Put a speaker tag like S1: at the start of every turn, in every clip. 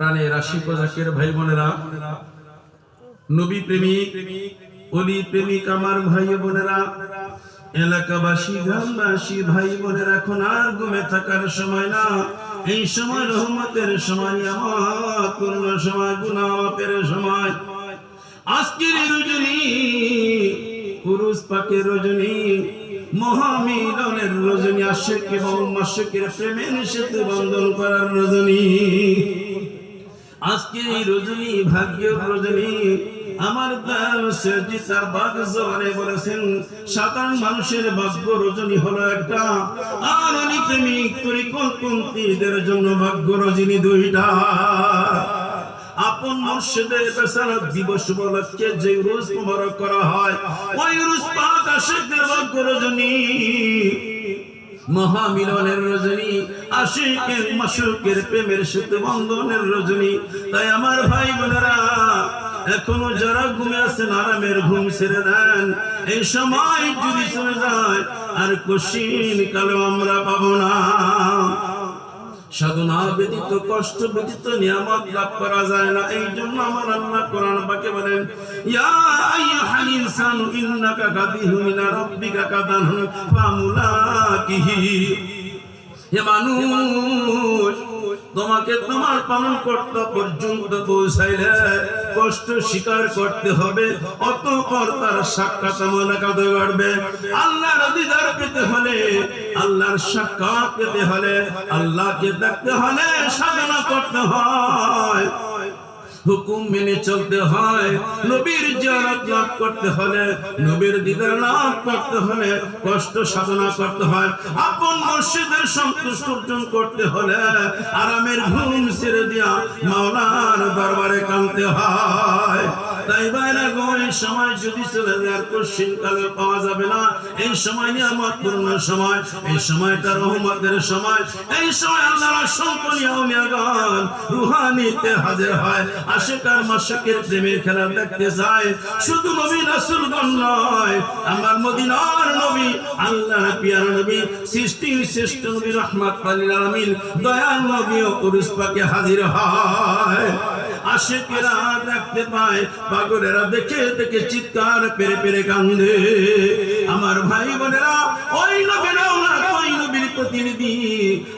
S1: প্রাণের আশিক ও জাকির ভাই বোনেরা, নবী প্রেমিক ওলি প্রেমিক আমার ভাই বোনেরা, এলাকাবাসী গ্রামবাসী ভাই বোনেরা, এখন আর ঘুমে থাকার সময় না। এই সময় রহমতের সময়, আমার পূর্ণ সময়, গুনাহ মাফের সময়। আজকের রজনী পুরুষ পাকের রজনী, মহামিলনের রজনী, আশিক এবং মাশিকের প্রেমের সেতু বন্ধন করার রজনী। আজকে এই রজনী ভাগ্যের রজনী। আমার বলেছেন সাধারণ মানুষের ভাগ্য রজনী হলো একটা, আর অনেক প্রেমিক তরিকতপন্থীদের জন্য ভাগ্য রজনী দুইটা। আপন মুর্শিদের বেসারত দিবস উপলক্ষে যে রোজ মুবারক করা হয়, ওই রোজ পাক আশিকদের ভাগ্য রজনী, মহামিলনের রজনী, আশিকের মাশুকের প্রেমের সেতু বন্ধনের রজনী। তাই আমার ভাই বোনেরা, এখনো যারা ঘুমে আছেন আরামের ঘুম ছেড়ে দেন। এই সময় যদি চলে যায় আর কশিন কালো আমরা পাবো না। সাধনা ব্যতীত, কষ্ট ব্যতীত নিয়ামত লাভ করা যায় না। এই জন্য আমার আল্লাহ কোরআন পাকে বলেন, ইয়া আইয়ুহাল ইনসানু ইন্নাকা কাদিহুন ইলা রাব্বিকা কাদান ফামুলাকিহি। হে মানুষ, তোমাকে তোমার পালন কর্তা পর্যন্ত পৌঁছাইলে কষ্ট স্বীকার করতে হবে, অতঃপর তার সাক্ষাৎ মোলাকাত ঘটবে। আল্লাহর দিদার পেতে হলে, আল্লাহর সাক্ষাৎ পেতে হলে, আল্লাহকে দেখতে হলে সাধনা করতে হয়, হুকুম মেনে চলতে হয়। নবীর জিয়ারত লাভ করতে হলে, নবীর দিদার লাভ করতে হলে কষ্ট সাধনা করতে হয়। আপন মুর্শিদের সন্তুষ্ট অর্জন করতে হলে আরামের ঘুম ছেড়ে দিয়া মাওলার দরবারে কাঁদতে হয়। তাই বাইরে এই সময় যদি চলে যায় আর কশিন কালে পাওয়া যাবে না। এই সময় নিয়ামত পূর্ণ সময়, এই সময়টা রহমতের সময়। এই সময় আল্লাহর অসংখ্য নিয়ামতগণ রুহানিতে হাজির হয়। আশিক আর মাশিকের প্রেমের খেলা দেখতে যায়। শুধু নবী রাসূলগণ নয়, আমার মদিনার নবী, আল্লাহর প্রিয় নবী, সৃষ্টির শ্রেষ্ঠ নবী, রাহমাতুল লিল আলামিন, দয়াল নবী ও উরুস পাকে হাজির হয়। আশিকেরা দেখতে পায়, পাগলেরা দেখে দেখে চিৎকার পেরে পেরে কান্দে। আমার ভাই বোনেরা, ওই নবীর আওলাদ, ওই নবীর প্রতিনিধি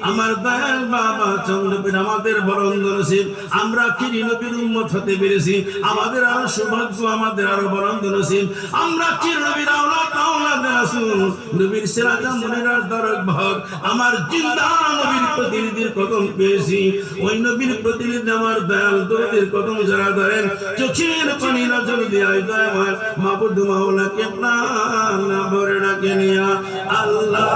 S1: আমার দয়াল বাবা চন্দ্রপীর আমাদের বরন্দ নসিব। আমরা আখিরি নবীর উম্মত হতে পেরেছি, আমাদের আরো সৌভাগ্য, আমাদের আরো বরন্দ নসিব। আমরা আখিরি নবীর আওলাদ, আওলাদে রাসূল, নবীর সিরাজা মুনিরার দরক ভাগ, আমার জিন্দা নবীর প্রতিনিধির কদম পেয়েছি। ওই নবীর প্রতিনিধি আমার দয়াল দরদের কদম যারা ধরেন, চোখের পানি নজর দিয়ে দয়াময় মাবুদ মাওলাকে প্রাণ ভরে ডাকে নিয়া আল্লাহ।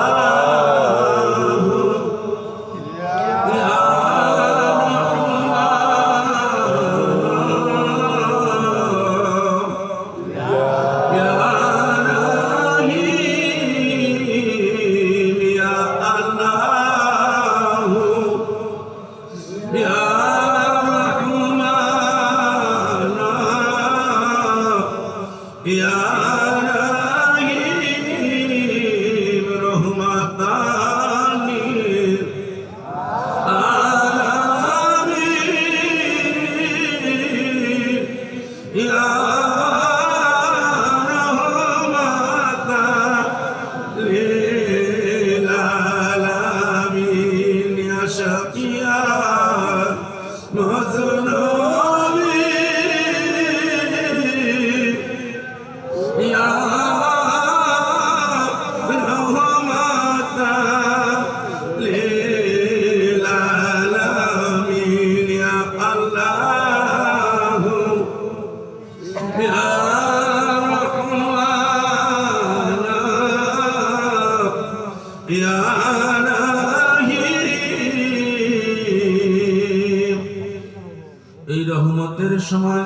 S1: এই রহমতের সময়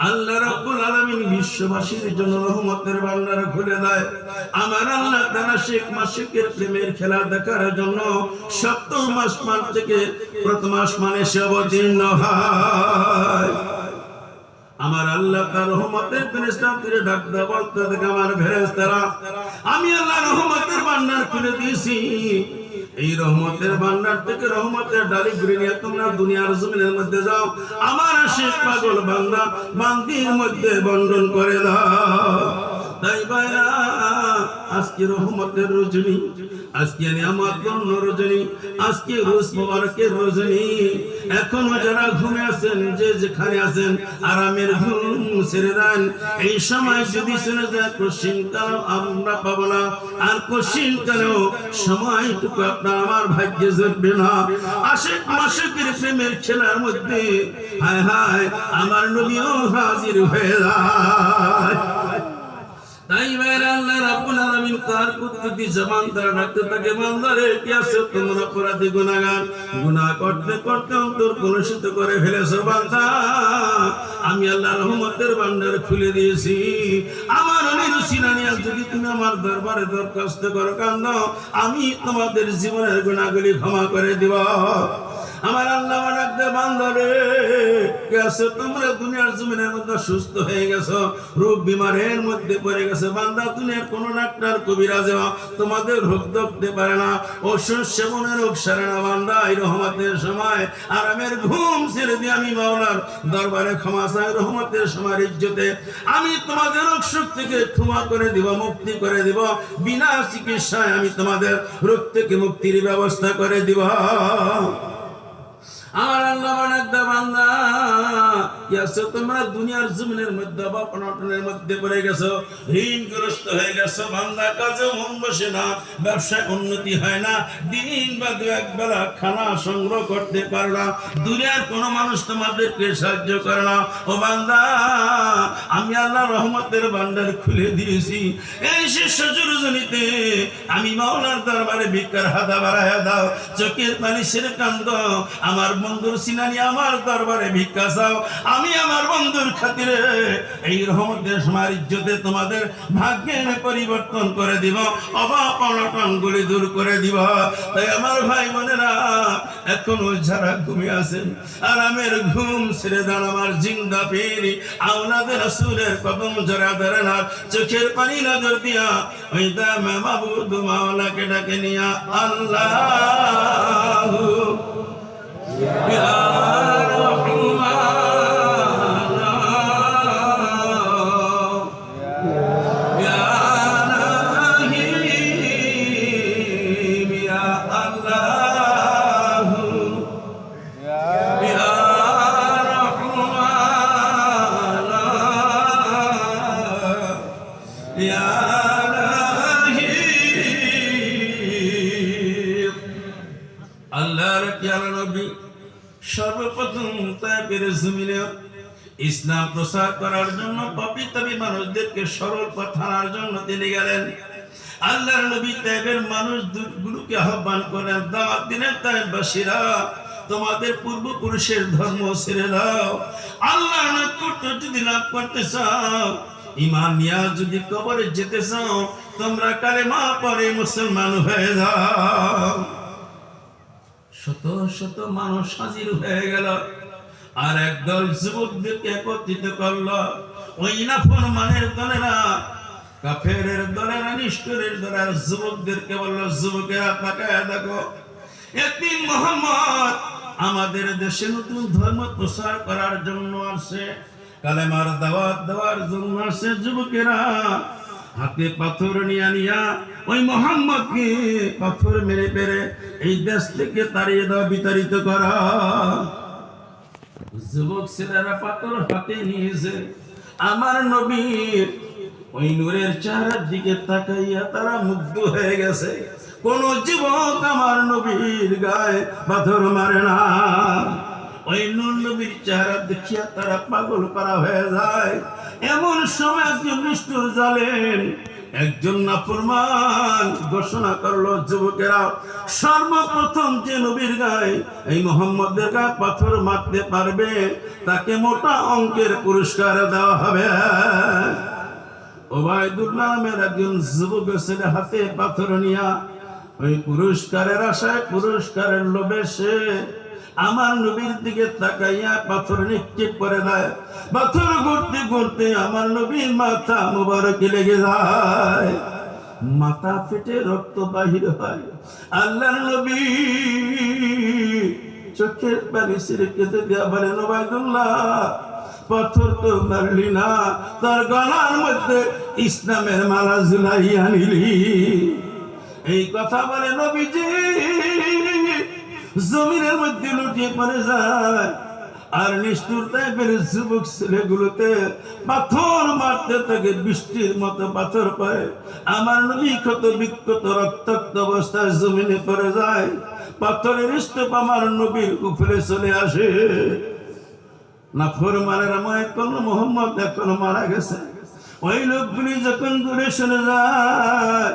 S1: আল্লাহ রাব্বুল আলামিন বিশ্ববাসীর জন্য রহমতের ভান্ডার খুলে দেয়। আমার আল্লাহ তাআলা শেখ মাশিকের প্রেমের খেলা দেখার জন্য ৭০ আসমান থেকে প্রথম আসমানে সে অবতীর্ণ হয়। আমার আল্লাহ তার রহমতের ফেরেশতাদের ডাক দেওয়া বলতে থাকে, আমার ফেরেশতারা, আমি আল্লাহ রহমতের ভান্ডার খুলে দিয়েছি, এই রহমতের ভান্ডার থেকে রহমতের ডালি ঘুরে নিয়ে তোমরা দুনিয়ার জমিনের মধ্যে যাও, আমার আশিক পাগল বান্দা বান্দির মধ্যে বন্টন করে দাও। তাই ভাইরা, আজকে রহমতের রজনী, আজকে নিয়ামত পূর্ণ রজনী, আজকে রোজ মোবারকের রজনী। এখনো যারা ঘুমে আছেন, যে যেখানে আছেন, আরামের ঘুম ছেড়ে দেন। এই সময় যদি চলে যায় কশিন কালেও আমরা পাবো না, আর কশিন কালেও সময়টুকু আপনার আমার ভাগ্যে জুটবে না। আশিক মাশিকের প্রেমের খেলার মধ্যে হায় হায় আমার নবীও হাজির হয়ে যায়। তাই মেরে আল্লাহ রাব্বুল আলামিন তার কুদরতি জবান দ্বারা ডাকতে থাকে, বান্দারে কি আছে তোমরা অপরাধী গুনাহগার, গুনাহ করতে করতে অন্তর কলুষিত করে ফেলেছো বান্দা, আমি আল্লাহ রহমতের ভান্ডার খুলে দিয়েছি। আমার অনিরুচিনা নিয়ে যদি তুমি আমার দরবারে দরখাস্ত করো, কান্দো, আমি তোমাদের জীবনের গুনাহগুলি ক্ষমা করে দিব। আমার আল্লাহ ডাকতে, বান্দারে কি আছে তোমরা দুনিয়ার জমিনের মধ্যে সুস্থ হয়ে গেছো, রোগ বিমারের মধ্যে পড়ে গেছে বান্দা, দুনিয়ার কোন ডাক্তার কবিরাজ তোমাদের রোগ ধরতে পারে না, ওষুধ সেবনের রোগ সারে না বান্দা। এই রহমতের সময় আরামের ঘুম ছেড়ে দিয়ে আমি মাওলার দরবারে ক্ষমা চাই, রহমতের সময় ইজ্জতে আমি তোমাদের রোগ সুখ থেকে ক্ষমা করে দিব, মুক্তি করে দিব, বিনা চিকিৎসায় আমি তোমাদের রোগ থেকে মুক্তির ব্যবস্থা করে দিব। আমার আল্লাহ বানাতে বান্দা কি আছে তোমরা দুনিয়ার জমিনের মধ্যে বা অনটনের মধ্যে পড়ে গেছো, ঋণগ্রস্ত হয়ে গেছো বান্দা, কাজে মন বসে না, ব্যবসায় উন্নতি হয় না, দিন বা দু এক বেলা খানা সংগ্রহ করতে পারো না, দুনিয়ার কোনো মানুষ তোমাদেরকে সাহায্য করে না। ও বান্দা, আমি আল্লাহ রহমতের ভান্ডার খুলে দিয়েছি। এই শেষ রজনীতে আমি মাওলার দরবারে ভিক্ষার হাতা বাড়াইয়া দাও, চোখের পানি ছেড়ে কান্দো, আমার বন্ধুর সিনানি আমার দরবারে ভিক্ষা চাও, আমি আমার বন্ধুর খাতিরে এই রহমতের সময় ইজ্জতে তোমাদের ভাগ্যের পরিবর্তন করে দিব, অভাব অনটন গুলি দূর করে দিব। তাই আমার ভাই বোনেরা, এখনো যারা ঘুমিয়ে আছেন আরামের ঘুম ছেড়ে দেন, আমার জিন্দা পীর আওলাদে রাসূলের কদম জড়া ধরেন, আর চোখের পানি নজর দিয়া ওই দামে মাবুদ মাওলাকে ডাকে নিয়া আল্লাহ সর্বপ্রথম তায়েফের জমিনে ইসলাম প্রচার করার জন্য পবিত্র মানুষদেরকে সরল পথ আনার জন্য তিনি গেলেন। আল্লাহর নবী তায়েফের মানুষগুলোকে আহ্বান করেন, দাওয়াত দিলেন, তায়েফবাসীরা তোমাদের পূর্বপুরুষের ধর্ম ছেড়ে দাও, আল্লাহর নৈকট্য যদি লাভ করতে চাও, ঈমান নিয়ে যদি কবরে যেতে চাও, তোমরা কালেমা পড়ে মুসলমান হয়ে যাও। শত শত মানুষ হাজির হয়ে গেল, আর একদল যুবকদেরকে একত্রিত করলো। ওই নাফরমানের দলেরা, কাফেরের দলেরা, নিষ্ঠুরের দলের যুবকদেরকে বললো, যুবকেরা তাকায় দেখো, একদিন মুহাম্মদ আমাদের দেশে নতুন ধর্ম প্রচার করার জন্য আসে, কালেমার দাওয়াত দেওয়ার জন্য আসে। যুবকেরা হাতে পাথর নিয়া ওই মুহাম্মদকে পাথর মেরে পেরে এই দেশ থেকে তাড়িয়ে দেওয়া, বিতাড়িত করা। যুবক ছেলেরা পাথর হাতে নিয়েছে, আমার নবীর ওই নূরের চেহারার দিকে তাকাইয়া তারা মুগ্ধ হয়ে গেছে। কোন যুবক আমার নবীর গায়ে পাথর মারে না, ওই নূর নবীর চেহারা দেখিয়া তারা পাগল করা হয়ে যায়। এমন সময় একজন নিষ্ঠুর জালেম, একজন নাফরমান ঘোষণা করলো, যুবকেরা সর্বপ্রথম যে নবীর গায়ে এই মুহাম্মদের গায়ে পাথর মারতে পারবে তাকে মোটা অঙ্কের পুরস্কার দেওয়া হবে। ওবাইদুল্লাহ নামের একজন যুবক ছেলে হাতে পাথর নিয়া ওই পুরস্কারের আশায়, পুরস্কারের লোভে সে আমার নবীর দিকে তাকাইয়া পাথর নিক্ষেপ করে দেয়। পাথর ঘুরতে ঘুরতে আমার নবীর মাথা মুবারকে লেগে যায়। মাথা ফেটে রক্ত বাহির হয়। আল্লাহর নবী চোখের পানি ছেড়ে কেঁদে দেয়া বলেন, ওবায়দুল্লাহ পাথর তো মারলি না, তার গলার মধ্যে ইসলামের মালা ঝুলাইয়া নিলি। এই কথা বলে নবীজি জমিনের মধ্যে লুটিয়ে পড়ে যায়। আর নিষ্ঠুর টাইপের যুবক ছেলেগুলোতে পাথর মারতে থাকে, বৃষ্টির মতো পাথর পায়। আমার নবী ক্ষত বিক্ষত রক্তাক্ত অবস্থায় জমিনে পড়ে যায়। পাথরের স্তূপ আমার নবীর উপরে চলে আসে। নাফরমানেরা মনে করল মোহাম্মদ এখন মারা গেছে। ওই লোকগুলি যখন দূরে সরে যায়,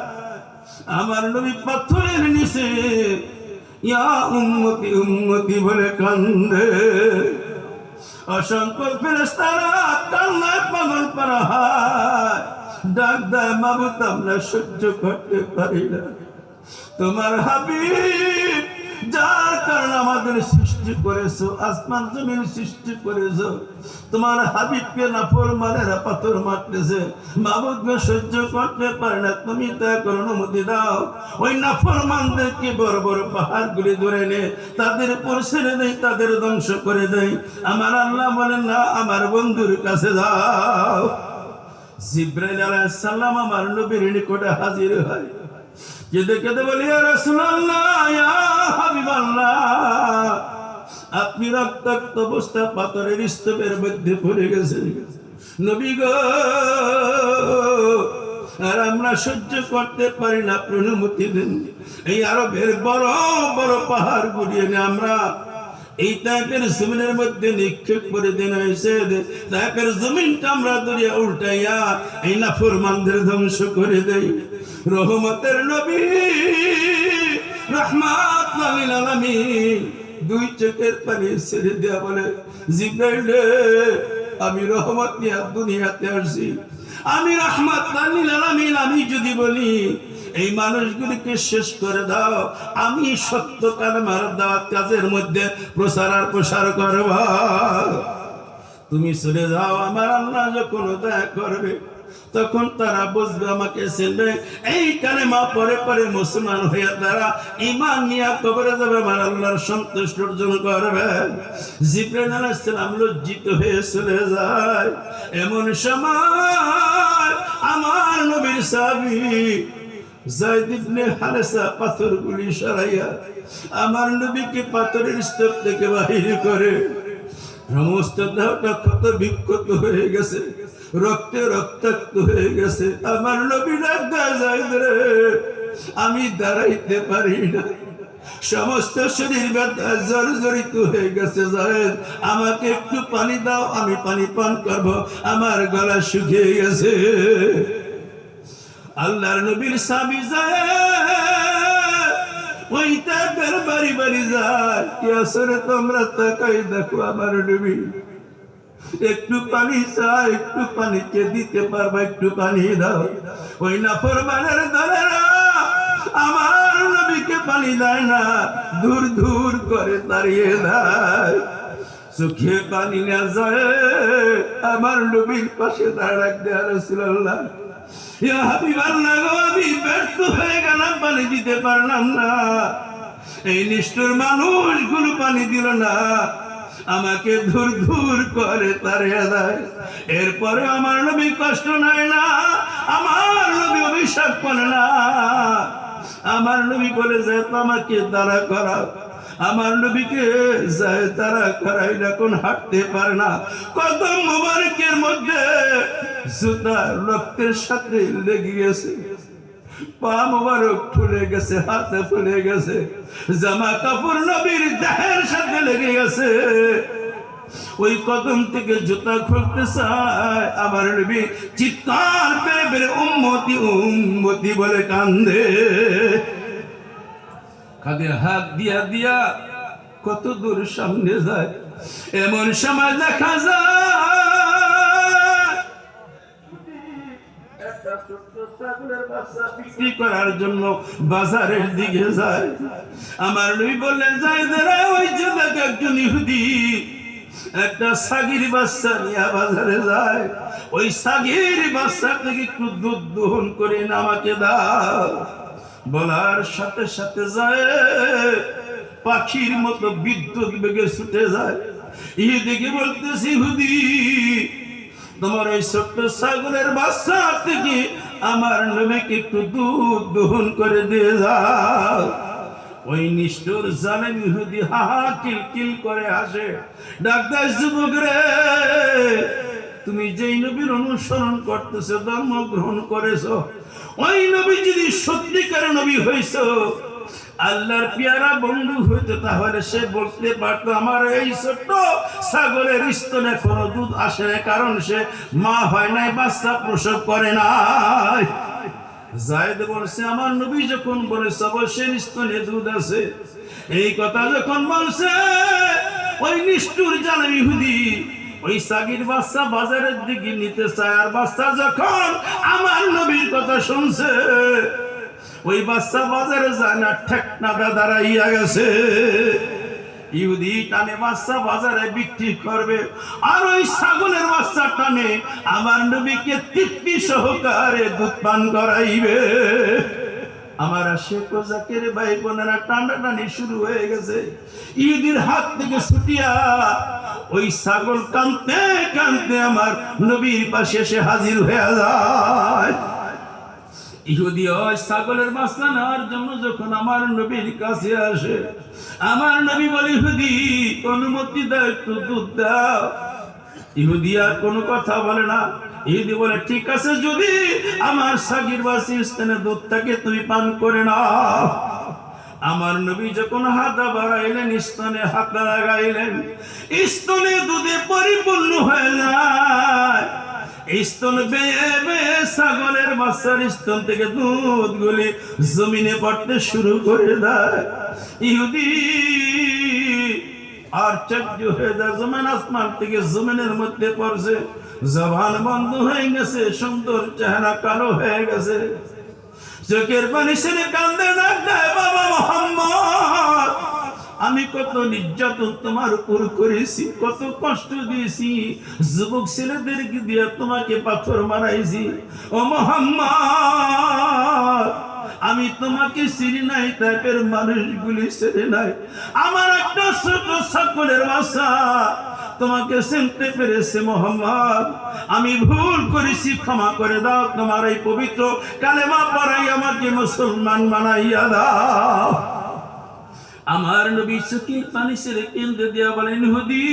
S1: আমার নবী পাথরের নিচে ইয়া উম্মতি উম্মতি বলে কান্দে। অসংখ্য ফেরেশতারা কান্নায় পাগল করা হয়, ডাক দেয়, মাবুদ আমরা সহ্য করতে পারি না। তোমার হাবিব যার কারণে আমাদের সৃষ্টি করেছো, আসমান জমিন সৃষ্টি করেছো, তোমার হাবিবকে নাফরমানেরা পাথর মারতেছে, মাবুদকে সহ্য করতে পারে না, তুমি দয়া করে অনুমতি দাও ওই নাফরমানদেরকে বড় বড় পাহাড়গুলি ধরে নে, তাদের উপর ছেড়ে দেয়, তাদের ধ্বংস করে দেয়। আমার আল্লাহ বলেন না, আমার বন্ধুর কাছে যাও। জিবরাইল আলাইহিস সালাম আমার নবীর নিকটে হাজির হয়। কেঁদে কেঁদে বলি, ইয়া রাসূলুল্লাহ, ইয়া হাবিবাল্লাহ, আপনি রক্তাক্ত অবস্থা পাথরের স্তূপের মধ্যে পড়ে গেছেন নবী গো, আর আমরা সহ্য করতে পারি না, আপনি অনুমতি দেন। এই আরবের বড় বড় পাহাড় গুলিয়ে নিয়ে আমরা এই তাইফের জমিনের মধ্যে নিক্ষেপ করে দেন হয়েছে। তাইফের জমিনটা আমরা দরিয়া উল্টাইয়া এই নাফরমানদের ধ্বংস করে দেই। রহমতের নবী রাহমাতুল লিল আলামিন দুই চোখের পানি ছেড়ে দেয়া বলে, জিবরাইল আমি রহমত নিয়ে দুনিয়াতে আসছি, আমি রাহমাতুল লিল আলামিন, আমি যদি বলি এই মানুষগুলিকে শেষ করে দাও, আমি সত্য কালেমার দাওয়াত কাজের মধ্যে প্রচার আর প্রসার করব। তুমি চলে যাও, আমার আল্লাহ যখন দয়া করবে তখন তারা বুঝবে, আমাকে চিনবে। এই কালেমা পরে পরে মুসলমান হয়ে তারা ঈমান নিয়ে কবরে যাবে, আমার আল্লাহর সন্তুষ্টি অর্জন করবে। জিবরাইল আলাইহিস সালাম লজ্জিত হয়ে চলে যায়। এমন সময় আমার নবীর সাহাবী যায়েদ ইবনে হারেসা পাথরগুলি সরাইয়া আমার নবীকে পাথরের স্তূপ থেকে বাহির করে। সমস্ত দেহটা ক্ষত বিক্ষত হয়ে গেছে, রক্তে রক্তাক্ত হয়ে গেছে। আমার নবী ডাক দেয়, যায়েদ রে, আমি দাঁড়াইতে পারি না, সমস্ত শরীর ব্যথা জর্জরিত হয়ে গেছে। যায়েদ আমাকে একটু পানি দাও, আমি পানি পান করব, আমার গলা শুকিয়ে গেছে। আল্লাহর নবীর সাহাবী যায়েদ ওই তাইফের বাড়ি বাড়ি যায়, কি আসরে তোমরা তাকাই দেখো আমার নবী একটু পানি চাই, একটু পানি কে দিতে পারবা, একটু পানি দাও। ওই নাফরমানের দলেরা আমার নবীকে পানি দেয় না, দূর দূর করে দাঁড়িয়ে দেয়। চোখে পানি না যায়, আমার নবীর পাশে দাঁড়াক দেয়া, রাসূলুল্লাহ ইয়া হাবিবাল্লাহ গো, আমি ব্যর্থ হয়ে গেলাম, পানি দিতে পারলাম না। এই নিষ্ঠুর মানুষগুলো পানি দিল না, আমাকে ধুর ধুর করে তাড়িয়ে দেয়। এরপরে আমার নবী কষ্ট নেয় না, আমার নবী অভিশাপ করে না। আমার নবী বলে যে আমাকে দাঁড়া করাও, আমার নবীকে যায় তারা করাই, এখন হাঁটতে পারে না। কদম মুবারকের মধ্যে জুতা রক্তের সাথে লেগে গেছে, পা মুবারক ফুলে গেছে, হাতে ফুলে গেছে, জামা কাপড় নবীর দেহের সাথে লেগে গেছে। ওই কদম থেকে জুতা খুলতে চায়, আমার নবী চিৎকার করে বেড়ে উম্মতি উম্মতি বলে কান্দে। কাঁধে হাত দিয়া দিয়া কত দূর সামনে যায়। এমন সময় দেখা যায় একটা ছোট্ট ছাগলের বাচ্চা বিক্রি করার জন্য বাজারের দিকে যায়। আমার নবী বললেন, যায়েদ রে, ওই যে দেখ একজন ইহুদি একটা ছাগির বাচ্চা নিয়ে বাজারে যায়, ওই ছাগির বাচ্চা থেকে একটু দুধ দহন করে না আমাকে দাও। বলার সাথে সাথে যায়, পাখির মতো বিদ্যুৎ বেগে ছুটে যায়। ইহুদিকে বলতেছি, ইহুদি তোমার ওই ছোট্ট ছাগলের বাচ্চা থেকে আমার নবীকে একটু দুধ দহন করে দিয়ে যাও। ওই নিষ্ঠুর জালেম ইহুদি হা হা কিল কিল করে হাসে, ডাক্তার যুবক রে, তুমি যেই নবীর অনুসরণ করতেছো, ধর্ম গ্রহণ করেছো, ওই নবী যদি সত্যিকার নবী হইছো, আল্লাহর পেয়ারা বন্ধু হইতো, তাহলে সে বলতে পারতো আমার এই ছোট্ট ছাগলের স্তনে কোনো দুধ আসে না, কারণ সে মা হয় নাই, বাচ্চা প্রসব করে নাই। যায়েদ বলছে আমার নবী যখন বলেছে অবশ্যই স্তনে দুধ আছে, এই কথা যখন বলছে, ওই নিষ্ঠুর জালেম ইহুদি ওই ছাগির বাচ্চা বাজারের দিকে নিতে চায়, আর বাচ্চা যখন আমার নবীর কথা শুনছে, ওই বাচ্চা বাজারে যায় না, ঠেকনাটা দাঁড়াইয়া গেছে। ইহুদি টানে বাচ্চা বাজারে বিক্রি করবে, আর ওই ছাগলের বাচ্চা টানে আমার নবীকে তৃপ্তি সহকারে দুধ পান করাইবে। আমার শেখ জাকের ভাই বোনেরা টানাটানি শুরু হয়ে গেছে। ইহুদির হাত থেকে ছুটিয়া ওই ছাগল কাঁদতে কাঁদতে আমার নবীর পাশে এসে হাজির হয়ে যায়। ইহুদি ওই ছাগলের বাচ্চা নেওয়ার জন্য যখন আমার নবীর কাছে আসে, আমার নবী বলে, ইহুদি অনুমতি দাও, একটু দুধ দাও। ইহুদি আর কোনো কথা বলে না। ইহুদি বলে, ঠিক আছে, যদি আমার ছাগির বাচ্চার স্তনে দুধ থাকে তুমি পান করে নাও। আমার নবী যখন হাত বাড়াইলেন, স্তনে হাত লাগাইলেন, স্তনে দুধে পরিপূর্ণ হয়ে যায়। স্তন বেয়ে বেয়ে ছাগলের বাচ্চার স্তন থেকে দুধ গুলি জমিনে পড়তে শুরু করে দেয়। ইহুদি আর চজ্জ হয়ে যায়, জমিন আসমান থেকে জমিনের মধ্যে পড়ছে, জবান বন্ধ হয়ে গেছে, সুন্দর চেহারা কালো হয়ে গেছে, চোখের পানি ছেড়ে কান্দে না, বাবা মোহাম্মদ, আমি কত নির্যাতন তোমার উপর করেছি, কত কষ্ট দিয়েছি, যুবক ছেলেদেরকে দিয়ে তোমাকে পাথর মারাইছি। ও মুহাম্মদ, আমি তোমাকে চিনি নাই, টাইপের মানুষগুলি চিনি নাই। আমার একটা ছোট ছাগলের বাচ্চা তোমাকে চিনতে পেরেছে। মুহাম্মদ, আমি ভুল করেছি, ক্ষমা করে দাও। তোমার এই পবিত্র কালেমা পড়াই আমাকে মুসলমান বানাইয়া দাও। আমার নবী চোখের পানি ছেড়ে কেঁদে দিয়া বলেন, ইহুদি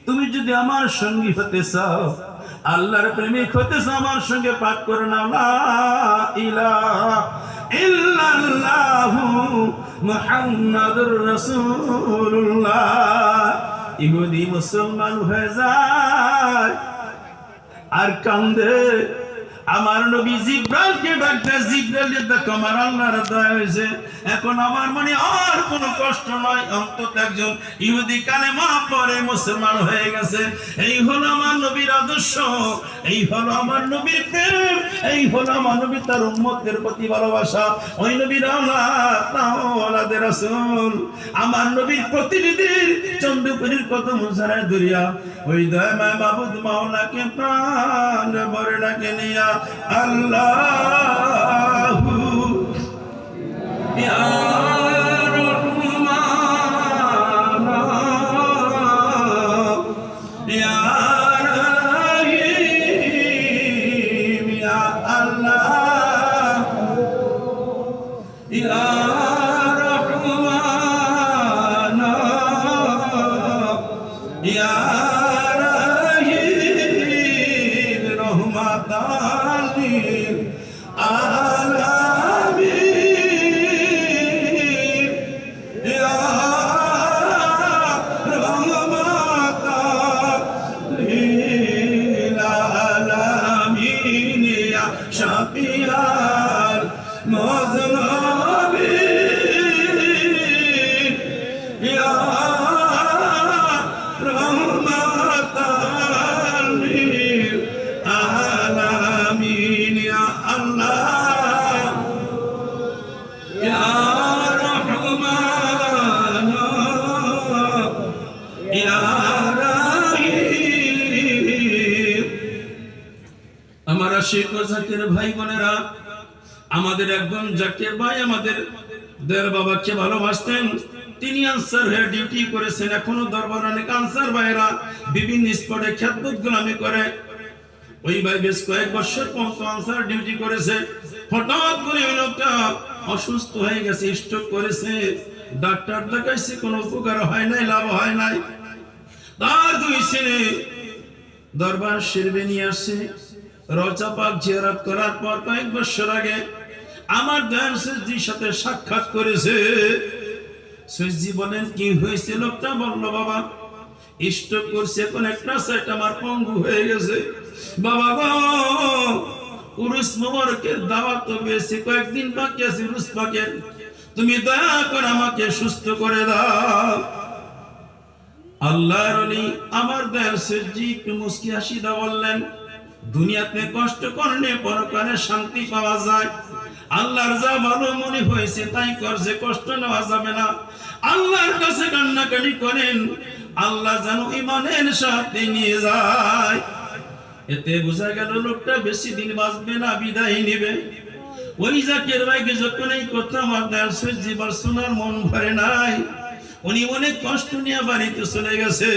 S1: তুমি যদি আমার সঙ্গী হতে চাও, আল্লাহর প্রেমিক হতে চাও, আমার সঙ্গে পাঠ করে নাও লা ইলাহা ইল্লাল্লাহু মুহাম্মাদুর রাসূলুল্লাহ। ইহুদি মুসলমান হয়ে যায় আর কান্দে। আমার নবী জিব্রাইলকে ডাকতে, জিব্রাইলের দেখো আমার আল্লাহর দয়া হয়েছে, এখন আমার মনে আর কোনো কষ্ট নয়। অন্তত একজন ইহুদি কালেমা পড়ে মুসলমান হয়ে গেছে। এই হলো আমার নবীর আদর্শ, এই হলো আমার নবীর প্রেম, এই হলো আমার নবী তার উম্মতের প্রতি ভালোবাসা। ওই নবীর আওলাদের রাসূল, আমার নবীর প্রতিনিধির চন্দ্রপুরীর কদম মুছারায় দরিয়া, ওই দয়াময় মাবুদ মাওলাকে প্রাণ ভরে ডাকে নিয়া আল্লাহু ইয়া রহমান ইয়া রহিম ইয়া আল্লাহ ইয়া রহমান ইয়া শাফিয়ার মজনবী ইয়া রহমাতাল লিল আলামিন ইয়া আল্লাহ আশিক ও জাকির ভাই বোনেরা, আমাদের একজন জাকির ভাই আমাদের দয়াল বাবাকে ভালোবাসতেন। তিনি আনসার হয়ে ডিউটি করেছেন। এখনো দরবার অনেক আনসার ভাইরা বিভিন্ন স্পটে খেদমত গোলামি করে। ওই ভাই বেশ কয়েক বছর পর্যন্ত আনসার ডিউটি করেছে। হঠাৎ করে ওই লোকটা অসুস্থ হয়ে গেছে, স্ট্রোক করেছে। ডাক্তার দেখাইছে, কোনো উপকার হয় নাই, লাভ হয় নাই। তার দুই ছেলে দরবার শরীফে নিয়ে আসছে। রওজা পাক জিয়ারত করার পর কয়েক বছর আগে আমার দয়াল শেখজির সাথে সাক্ষাৎ করেছে। শেখজি বলেন, কি হয়েছে? লোকটা বলল, বাবা স্ট্রোক করছে, এখন একটা সাইড আমার পঙ্গু হয়ে গেছে। বাবা গো, উরুস মোবারকের দাওয়াত তো পেয়েছি, কয়েকদিন বাকি আছে উরুস পাকের, তুমি দয়া করে আমাকে সুস্থ করে দাও। আল্লাহর ওলি আমার দয়াল শেখজি একটু মুস্কি হাসি দা বললেন, দুনিয়াতে কষ্ট করলে পরকালে শান্তি পাওয়া যায়। আল্লাহর যা ভালো মনে হয়েছে তাই করছে, কষ্ট নেওয়া যাবে না। আল্লাহর কাছে কান্নাকাটি করেন, আল্লাহ যেন ঈমানের সাথে নিয়ে যায়। এতে বোঝা গেল লোকটা বেশি দিন বাঁচবে না, বিদায় নেবে। ওই জাকির ভাইকে যখন এই কথা আমার দয়াল শেখজি শোনার মন ভরে নাই, উনি অনেক কষ্ট নিয়ে বাড়িতে চলে গেছে।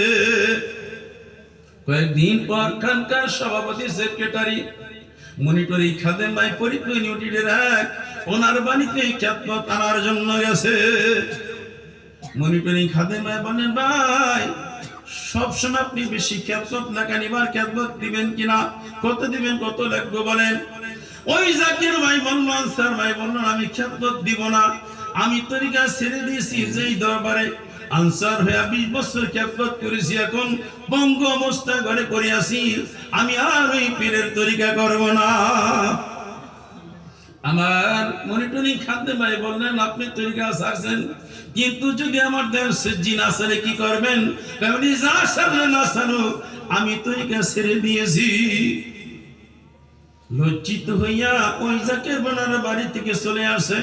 S1: কয়েকদিন পর খানকার সভাপতি সেক্রেটারি মনিটরি খাদেম ভাই পরিপূর্ণ ইউনিটের ওনার বাড়িতে খেদমত আনার জন্য গেছে। মনিটরি খাদেম ভাই বলেন, ভাই সবসময় আপনি বেশি খেদমত লেখেন, এবার খেদমত দিবেন কিনা, কত দিবেন, কত লাগবে বলেন। ওই জাকির ভাই বলল, আনসার ভাই বলল, আমি খেদমত দিব না, আমি তরিকা ছেড়ে দিয়েছি। যেই দরবারে আনসার হয়ে 20 বছর খেদমত করেছি, এখন বঙ্গ অবস্থা ঘরে করে আসি, আমি আর ওই পীরের তরিকা করব না। আমার মনিটরি খাদ্য ভাই বললেন, আপনি তরিকা ছাড়ছেন, কিন্তু যদি আমার দয়াল শেখজি না ছাড়ে কি করবেন? যা ছাড়লে না ছাড়ো, আমি তরিকা ছেড়ে দিয়েছি। লজ্জিত হইয়া ওই জাকির বোনের বাড়ি থেকে চলে আসে।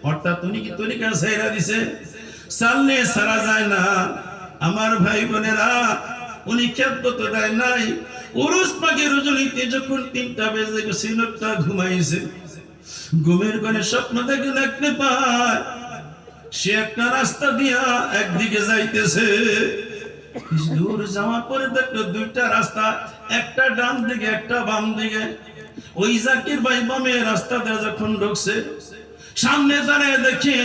S1: অর্থাৎ উনি কি তরিকা ছেড়ে দিছে? সাললে সারা যায় না। আমার ভাই বোনেরা, উনি খেদমত দেয় নাই। উরুস পাকের রজনীতে যখন 3টা বেজে গেছে, লোকটা ঘুমাইছে। ঘুমের ঘরে স্বপ্ন দেখতে পায় সে একটা রাস্তা দিয়া একদিকে যাইতেছে। দূর যাওয়ার পরে দেখলো 2টা রাস্তা, একটা ডান দিকে একটা বাম দিকে। ওই জাকির ভাই বামে রাস্তা দিয়ে যখন ঢুকছে, সামনে দাঁড়ায় দেখে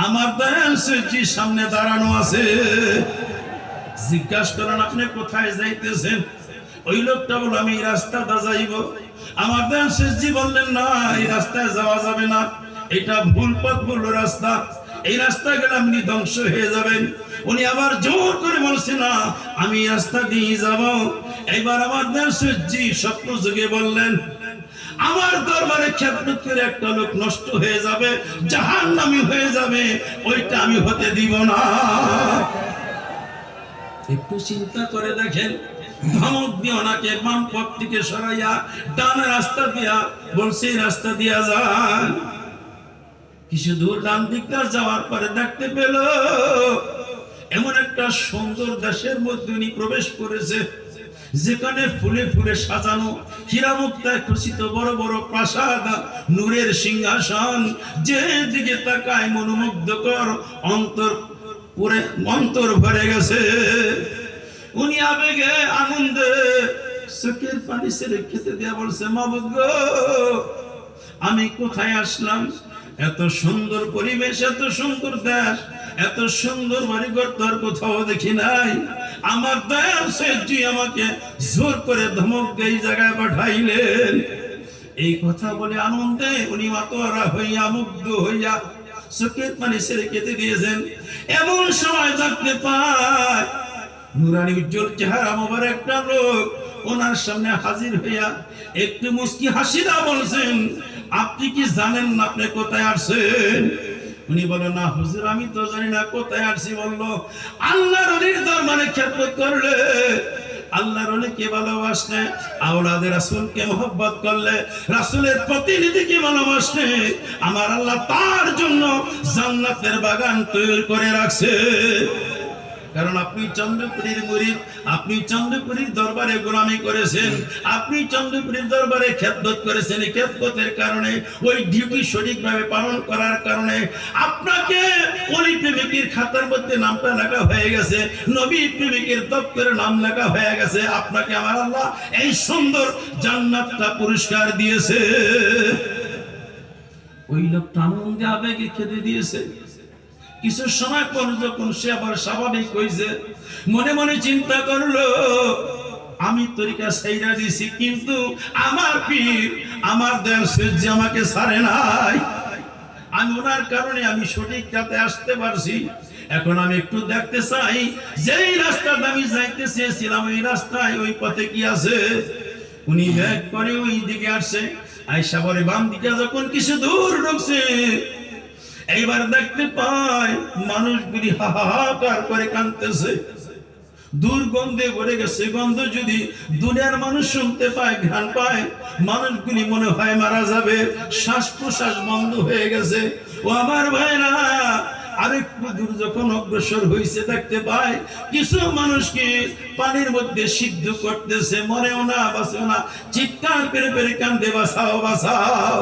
S1: আমার দয়াল শেখজি সামনে দাঁড়ানো আছে। জিজ্ঞাসা করেন, আপনি কোথায় যাইতেছেন? ওই লোকটা বলল, আমি এই রাস্তাটা যাইব। আমার দয়াল শেখজি বললেন, না, এই রাস্তায় যাওয়া যাবে না, এটা ভুল পথ, ভুল রাস্তা, এই রাস্তা গেলে আপনি ধ্বংস হয়ে যাবেন। উনি আবার জোর করে বলছে, না, আমি এই রাস্তা দিয়ে যাব। এবার আমার দয়াল শেখজি স্বপ্ন যোগে বললেন, আমার দরবারে খেদমত করে একটা লোক নষ্ট হয়ে যাবে, জাহান্নামী হয়ে যাবে, ওইটা আমি হতে দিব না। একটু চিন্তা করে দেখেন, ধমক দিয়ে ওনাকে বাম পথ থেকে সরাইয়া ডান রাস্তা দিয়া বলছে, রাস্তা দিয়া যান। কিছু দূর ডান দিকটা যাওয়ার পরে দেখতে পেল এমন একটা সুন্দর দেশের মধ্যে উনি প্রবেশ করেছে, যেখানে ফুলে ফুলে সাজানো, হীরা মুক্তায় খচিত বড় বড় প্রাসাদ, নূরের সিংহাসন, যেদিকে তাকায় মনোমুগ্ধকর, অন্তর ভরে গেছে। উনি আবেগে আনন্দে চোখের পানি ছেড়ে খেতে দিয়া বলছে, মাবুদ গো, আমি কোথায় আসলাম? এত সুন্দর পরিবেশ, এত সুন্দর দেশ, এত সুন্দর বাড়িঘর তো আর কোথাও দেখি নাই। আমার দয়াল শেখজি আমাকে জোর করে ধমক দিয়ে এই জায়গায় পাঠাইলেন। এই কথা বলে আনন্দে উনি মাতোয়ারা হইয়া, মুগ্ধ হইয়া চোখের পানি ছেড়ে কেটে দিয়েছেন। এমন সময় দেখতে পায় নুরানি উজ্জ্বল চেহারা মোবারক একটা লোক ওনার সামনে হাজির হইয়া একটু মুস্কি হাসিরা বলছেন, আপনি কি জানেন না আপনি কোথায় আসছেন? উনি বলেন, না হুজুর, আমি তো জানি না কোথায় আসছি। বলল, আল্লাহর ওলির দরবারে খেদমত করলে, আল্লাহর ওলিকে ভালোবাসলে, আওলাদে রাসূলকে মহব্বত করলে, রাসূলের প্রতিনিধিকে ভালোবাসলে, আমার আল্লাহ তার জন্য জান্নাতের বাগান তৈরি করে রাখছে। কারণ আপনি চন্দ্রপুরীর মুরিদ, আপনি চন্দ্রপুরীর দরবারে গোলামি করেছেন, আপনি চন্দ্রপুরীর দরবারে খেদমত করেছেন। এই খেদমতের কারণে, ওই ডিউটি সঠিকভাবে পালন করার কারণে আপনাকে ওলি প্রেমিকের খাতার মধ্যে নামটা লেখা হয়ে গেছে, নবী প্রেমিকের দপ্তরে নাম লেখা হয়ে গেছে। আপনাকে আমার আল্লাহ এই সুন্দর জান্নাতটা পুরস্কার দিয়েছে। ওই লোকটা আনন্দে আবেগে খেতে দিয়েছে। কিছু সময় পর যখন সে আবার স্বাভাবিক হয়েছে, মনে মনে চিন্তা করলো, আমি তরিকা ছাইরা দিছি, কিন্তু আমার পীর, আমার দয়াল সূর্য আমাকে ছাড়ে নাই। আমি ওনার কারণে আমি সঠিক রাতে আসতে পারছি। এখন আমি একটু দেখতে চাই, যেই রাস্তাটা আমি যাইতে চেয়েছিলাম ওই রাস্তায়, ওই পথে কি আছে। উনি ব্যাগ করে ওই দিকে আসছে, আয়সা পরে বাম দিকে যখন কিছু দূর ঢুকছে, এইবার দেখতে পায় মানুষগুলি হাহাকার করে কাঁদতেছে। দুর্গন্ধে ভরে গেছে। গন্ধ যদি দুনিয়ার মানুষ শুনতে পায়, ঘ্রাণ পায়, মানুষগুলি মনে হয় মারা যাবে। শ্বাস প্রশ্বাস বন্ধ হয়ে গেছে। ও আমার ভাইরা, আরেকটু দূর যখন অগ্রসর হয়েছে, দেখতে পায় কিছু মানুষকে পানির মধ্যে সিদ্ধ করতেছে। মরেও না, বাঁচেও না, চিৎকার পেরে পেরে কান্দে, বাঁচাও বাঁচাও।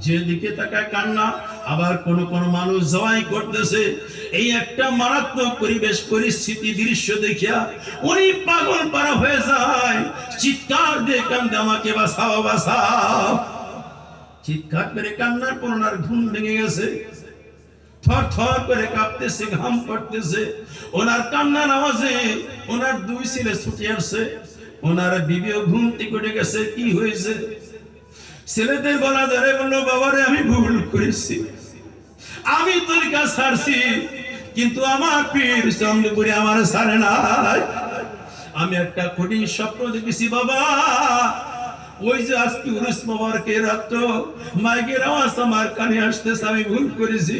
S1: যেদিকে তাকায় কান্না। আবার কোন কোন মানুষ জবাই করতেছে। এই একটা মারাত্মক পরিবেশ পরিস্থিতি দৃশ্য দেখিয়া উনি পাগল পারা হয়ে যায়, চিৎকার দিয়ে কান্দে, আমাকে বাঁচাও বাঁচাও। চিৎকার করে কান্নার পর ওনার ঘুম ভেঙে গেছে, থর থর করে কাঁপতেছে, ঘাম পড়তেছে। ওনার কান্নার আওয়াজে ওনার দুই ছেলে ছুটে আসছে। ওনার বিবিও ঘুম থেকে উঠে গেছে। কি হয়েছে? ছেলেদের গলা ধরে বললো, বাবারে আমি ভুল করেছি, আমি তরিকা ছাড়ছি, কিন্তু আমার পীর চন্দ্রপুরী আমার ছাড়ে নাই। আমি একটা কঠিন স্বপ্ন দেখেছি বাবা। ওই যে আজকে উরুস মোবারকের রাত্র, মাইকের আওয়াজ আমার কানে আসতেছে, আমি ভুল করেছি,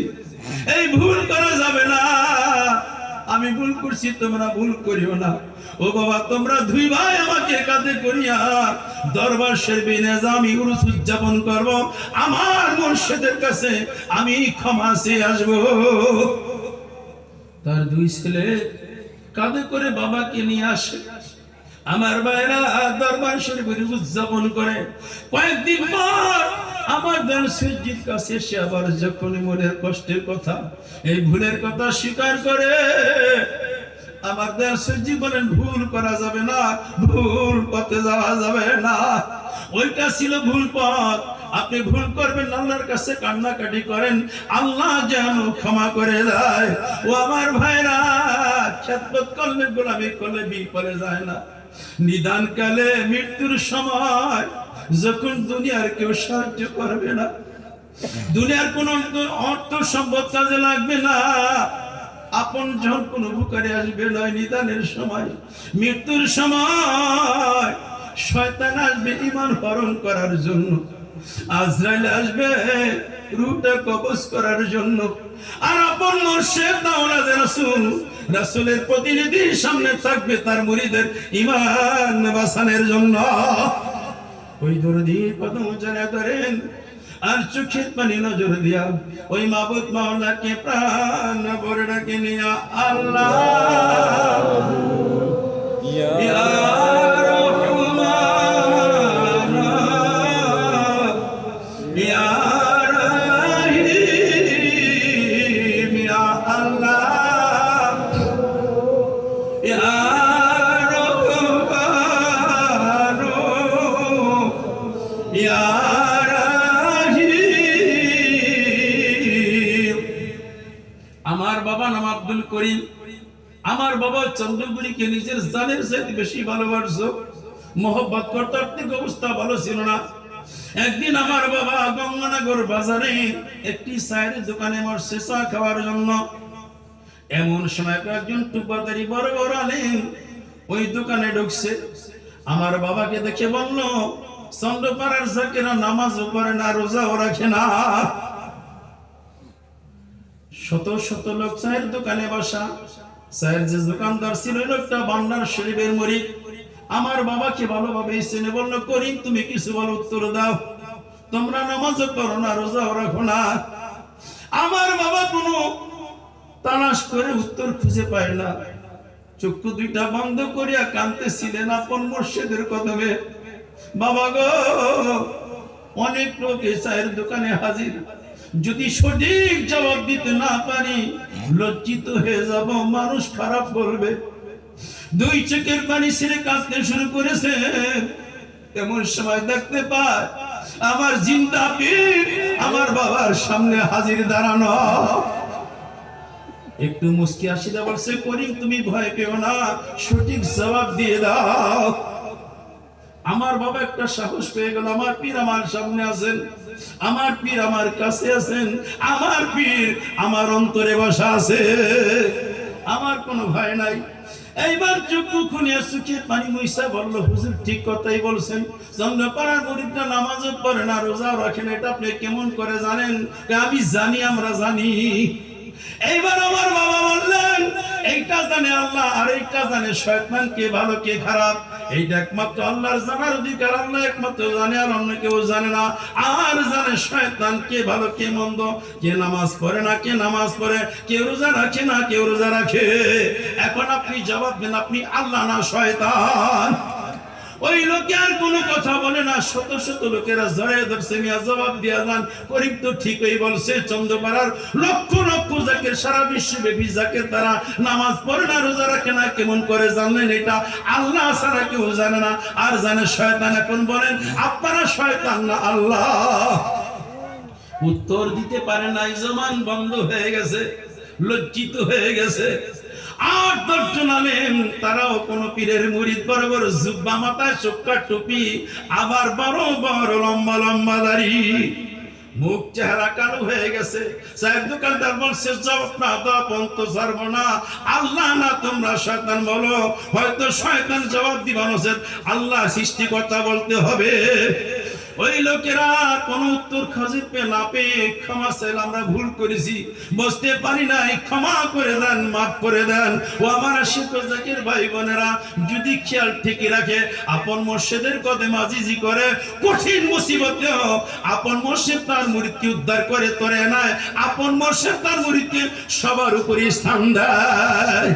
S1: এই ভুল করা যাবে না। আমি ভুল করছি, তোমরা ভুল করিও না। ও বাবা, তোমরা দুই ভাই আমাকে কাঁধে করিয়া দরবার শরীফে নিজামি উরুস উদযাপন করব। আমার মুর্শিদের কাছে আমি ক্ষমা চেয়ে আসবো। তার দুই ছেলে কাঁধে করে বাবাকে নিয়ে আসে। আমার ভাইরা দরবার শরীফে উদযাপন করে। কয়েকদিন পর আমার দয়াল সূর্যের কাছে এসে আবার যখন মনের কষ্টের কথা, এই ভুলের কথা স্বীকার করে, আমার দয়াল সূর্য বলেন, ভুল করা যাবে না, ভুল পথে যাওয়া যাবে না। ওইটা ছিল ভুল পথ। আপনি ভুল করবেন, আল্লাহর কাছে কান্নাকাটি করেন, আল্লাহ যেন ক্ষমা করে দেয়। ও আমার ভাইরা, খেদমত করলে, গোলামি করলে বিফলে যায় না। নিদান কালে, মৃত্যুর সময়, যখন দুনিয়ার কেউ সাহায্য করবে না, দুনিয়ার কোন অর্থ সম্পদ কাজে লাগবে না, আপন জন কোন উপকারে আসবে না, নিদানের সময়, মৃত্যুর সময় শয়তান আসবে ঈমান হরণ করার জন্য, আজরাইল আসবে রূহটা কবজ করার জন্য। আর আপন মুর্শিদ দাওলাত রাসূল, রাসূলের প্রতিনিধির সামনে থাকবে তার মুরিদের ঈমান বাঁচানোর জন্য। ওই দরদি কদম জড়া ধরেন, আর চোখের পানি নজর দিয়া ওই মাবুদ মাওলাকে প্রাণ ভরে ডাকে নিয়া, আল্লাহ ইয়া রহমান ইয়া রহিম ইয়া আল্লাহ ইয়া রহমান ইয়া আমার বাবা নাম আব্দুল করিম। আমার বাবা চন্দ্রপুরীকে নিজের জানের চাইতে বেশি ভালোবাসতো, মোহব্বত করতে। আর্থিক অবস্থা ভালো ছিল না। একদিন আমার বাবা গঙ্গানগর বাজারে একটি চায়ের দোকানে বসে চা খাওয়ার জন্য। এমন সময় একজন টুপাদারি বড় বড় আলেম ওই দোকানে ঢুকছে। আমার বাবাকে দেখে বলল, চন্দ্রপাড়ার জাকেরা নামাজও পড়ে না, রোজাও রাখে না। শত শত লোক চায়ের দোকানে বসা। চায়ের যে দোকানদার ছিল, লোকটা বান্নার শরীফের মুরিদ। আমার বাবাকে ভালোভাবে চেনে। বলল, করিম তুমি কিছু বলো, উত্তর দাও। তোমরা নামাজও করো না, রোজাও রাখো না। আমার বাবা কোনো তালাশ করে উত্তর খুঁজে পায় না। চক্ষু দুইটা বন্ধ করিয়া কাঁদতেছিলেন আপন মুর্শিদের কদমে। বাবা গো, অনেক লোক এই চায়ের দোকানে হাজির, যদি সঠিক জবাব দিতে না পারি লজ্জিত হয়ে যাব, মানুষ খারাপ বলবে। দুই চোখের পানি ছেড়ে কাঁদতে শুরু করেছে। এমন সময় দেখতে পায় আমার জিন্দা পীর আমার বাবার সামনে হাজির দাঁড়ানো। একটু মুস্কি হাসিটা বলছে, করিম তুমি ভয় পেও না, সঠিক জবাব দিয়ে দাও। আমার বাবা একটা সাহস পেয়ে গেল, আমার পীর আমার সামনে আছেন, আমার পীর আমার কাছে আছেন, আমার পীর আমার অন্তরে বসা আছে, আমার কোনো ভয় নাই। এইবার চক্ষু খুনিয়া চোখের পানি মুইসা বলল, হুজুর ঠিক কথাই বলছেন, চন্দ্রপাড়ার মুরিদরা নামাজও পড়ে না, রোজাও রাখেন, এটা আপনি কেমন করে জানেন? আমি জানি, আমরা জানি। এইবার আমার বাবা বললেন, এইটা জানে আল্লাহ আর এইটা জানে শয়তান, কে ভালো কে খারাপ এইটা একমাত্র আল্লাহর জানার অধিকার, আল্লাহ একমাত্র জানে, আর অন্য কেউ জানে না। আর জানে শয়তান কে ভালো কে মন্দ, কে নামাজ পড়ে না কে নামাজ পড়ে, কে রোজা রাখে না কেউ রোজা রাখে। এখন আপনি জবাব দেন, আপনি আল্লাহ না শয়তান? ওই লোকে আর কোনো কথা বলে না। শত শত লোকেরা জড়ায় ধরছে, মিয়া জবাব দিয়া যান, করিম তো ঠিকই বলছে। চন্দ্রপাড়ার লক্ষ লক্ষ জাকের, সারা বিশ্বব্যাপী জাকের, তারা নামাজ পড়ে না রোজা রাখে না, কেমন করে জানলেন? এটা আল্লাহ ছাড়া কেউ জানে না, আর জানে শয়তান। এখন বলেন আপনারা শয়তান না আল্লাহ? উত্তর দিতে পারে নাই, জবান বন্ধ হয়ে গেছে, লজ্জিত হয়ে গেছে। ৮-১০ জন আলেম, তারাও কোন পীরের মুরিদ, বড় বড় জুব্বা, মাথায় চোক্কা টুপি, আবার বড় বড় লম্বা লম্বা দাড়ি, মুখ চেহারা কালো হয়ে গেছে। চায়ের দোকানদার বলছে, জবাব না দাও পন্ত ছাড়বো না। আল্লাহ না তোমরা শয়তান বলো? হয়তো শয়তান জবাব দিবা নসেদ, আল্লাহ সৃষ্টিকর্তা বলতে হবে। ওই লোকেরা কোন উত্তর খুঁজে না পেয়ে ক্ষমা চাইল, আমরা ভুল করেছি, বুঝতে পারি নাই, ক্ষমা করে দেন, মাফ করে দেন। ও আমার আশিক জাকির ভাই বোনেরা, যদি খেয়াল ঠিকই রাখে, আপন মুর্শিদের কদমে আজিজি করে, কঠিন মুসিবতেও আপন মুর্শিদ তার মুরিদকে উদ্ধার করে তোরে নাই, আপন মুর্শিদ তার মুরিদকে সবার উপরে স্থান দেয়।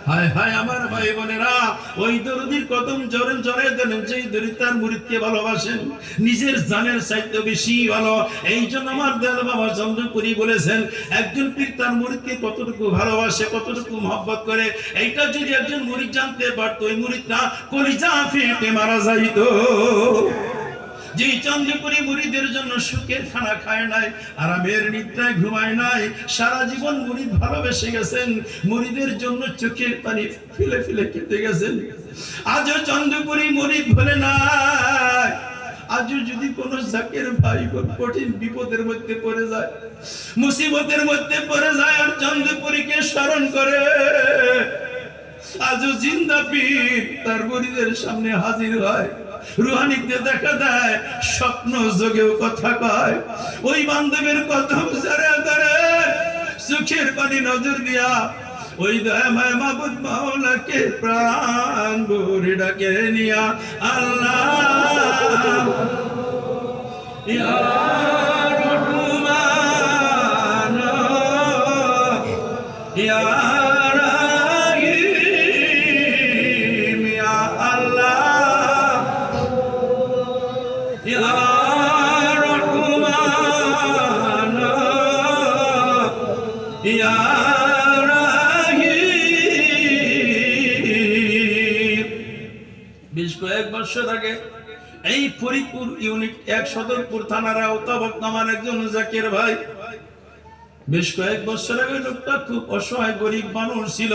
S1: হায় হায় আমার ভাই বোনেরা, ওই দরদির কদম জোরে জোরে দেন, যেই দরদি তার মুরিদকে ভালোবাসেন, নিজের জানের চাইতে বেশি ভালো। এই জন্য আমার দয়াল বাবা চন্দ্রপুরী বলেছেন, একজন পীর তার মুরিদকে কতটুকু ভালোবাসে, কতটুকু মহব্বত করে, এইটা যদি একজন মুরিদ জানতে পারতো, ওই মুরিদটা কলিজা ফেটে মারা যাইতো। যে চন্দ্রপুরী মুরিদের জন্য সুখের খানা খায় নাই, আরামের নিদ্রায় ঘুমায় নাই, সারা জীবন মুরিদ ভালোবেসে গেছেন, মুরিদের জন্য চোখের পানি ফেলে ফেলে কেটে গেছেন। আজও চন্দ্রপুরী মুরিদ ভুলে নাই। আজও যদি কোন জাকের ভাই কঠিন বিপদের মধ্যে পড়ে যায়, মুসিবতের মধ্যে পড়ে যায়, আর চন্দ্রপুরীকে স্মরণ করে, আজও জিন্দা পীর তার মুরিদের সামনে হাজির হয়, রুহানিতে দেখা দেয়, স্বপ্ন যোগেও কথা কয়। ওই বান্ধবের কথা ধরে ধরে সুখের পানি নজর দিয়া ওই দয়াময় মাবুদ মাওলাকে প্রাণ ভরে ডাকে নিয়া, আল্লাহ ইয়া রহমান ইয়া কয়েক বছর আগে এই ফরিদপুর ইউনিট ১ সদরপুর থানার আওতাভুক্ত আমার একজন জাকির ভাই, বেশ কয়েক বছর আগে লোকটা খুব অসহায় গরিব মানুষ ছিল।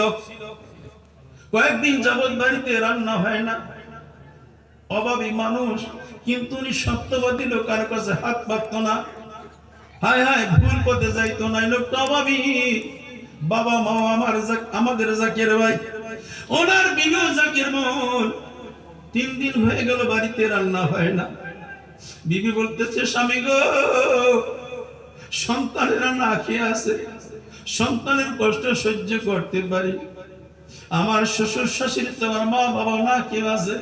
S1: কয়েকদিন যাবৎ বাড়িতে রান্না হয় না, অভাবী মানুষ, কিন্তু উনি সত্যবাদী লোক, কারো কাছে হাত পাততো না, হায় হায় ভুল পথে যাইতো না। লোকটা অভাবী, বাবা মা আমাদের জাকির ভাই, ওনার বিবিও জাকির মন। ৩ দিন হয়ে গেল বাড়িতে রান্না হয় না। বিবি বলতেছে, স্বামী গো, সন্তানেরা না খেয়ে আছে, সন্তানের কষ্ট সহ্য করতে পারি, আমার শ্বশুর শাশুড়ি, তোমার মা বাবা না খেয়ে আছে,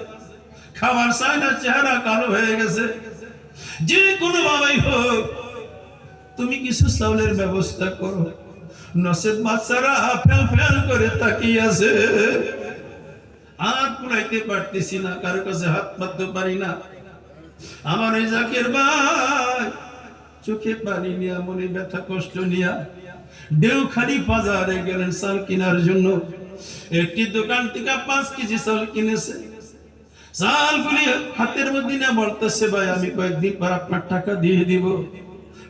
S1: খাবার চায় না, চেহারা কালো হয়ে গেছে। যে কোনো বাবাই হোক, তুমি কিছু চাউলের ব্যবস্থা করো। নসিব বাচ্চারা ফেল ফেল করে তাকিয়ে আছে, আর পুরাইতে পারতেছি না, কারো কাছে হাত পাততে পারি না। আমার এই জাকির ভাই চোখে পানি নিয়া, মনে ব্যথা কষ্ট নিয়া দেওখালি বাজারে গেলেন চাল কেনার জন্য। একটি দোকান থেকে 5 কেজি চাল কিনেছে। চালগুলি হাতের মধ্যে না বলতেছে, ভাই আমি কয়েকদিন পর আপনার টাকা দিয়ে দিব।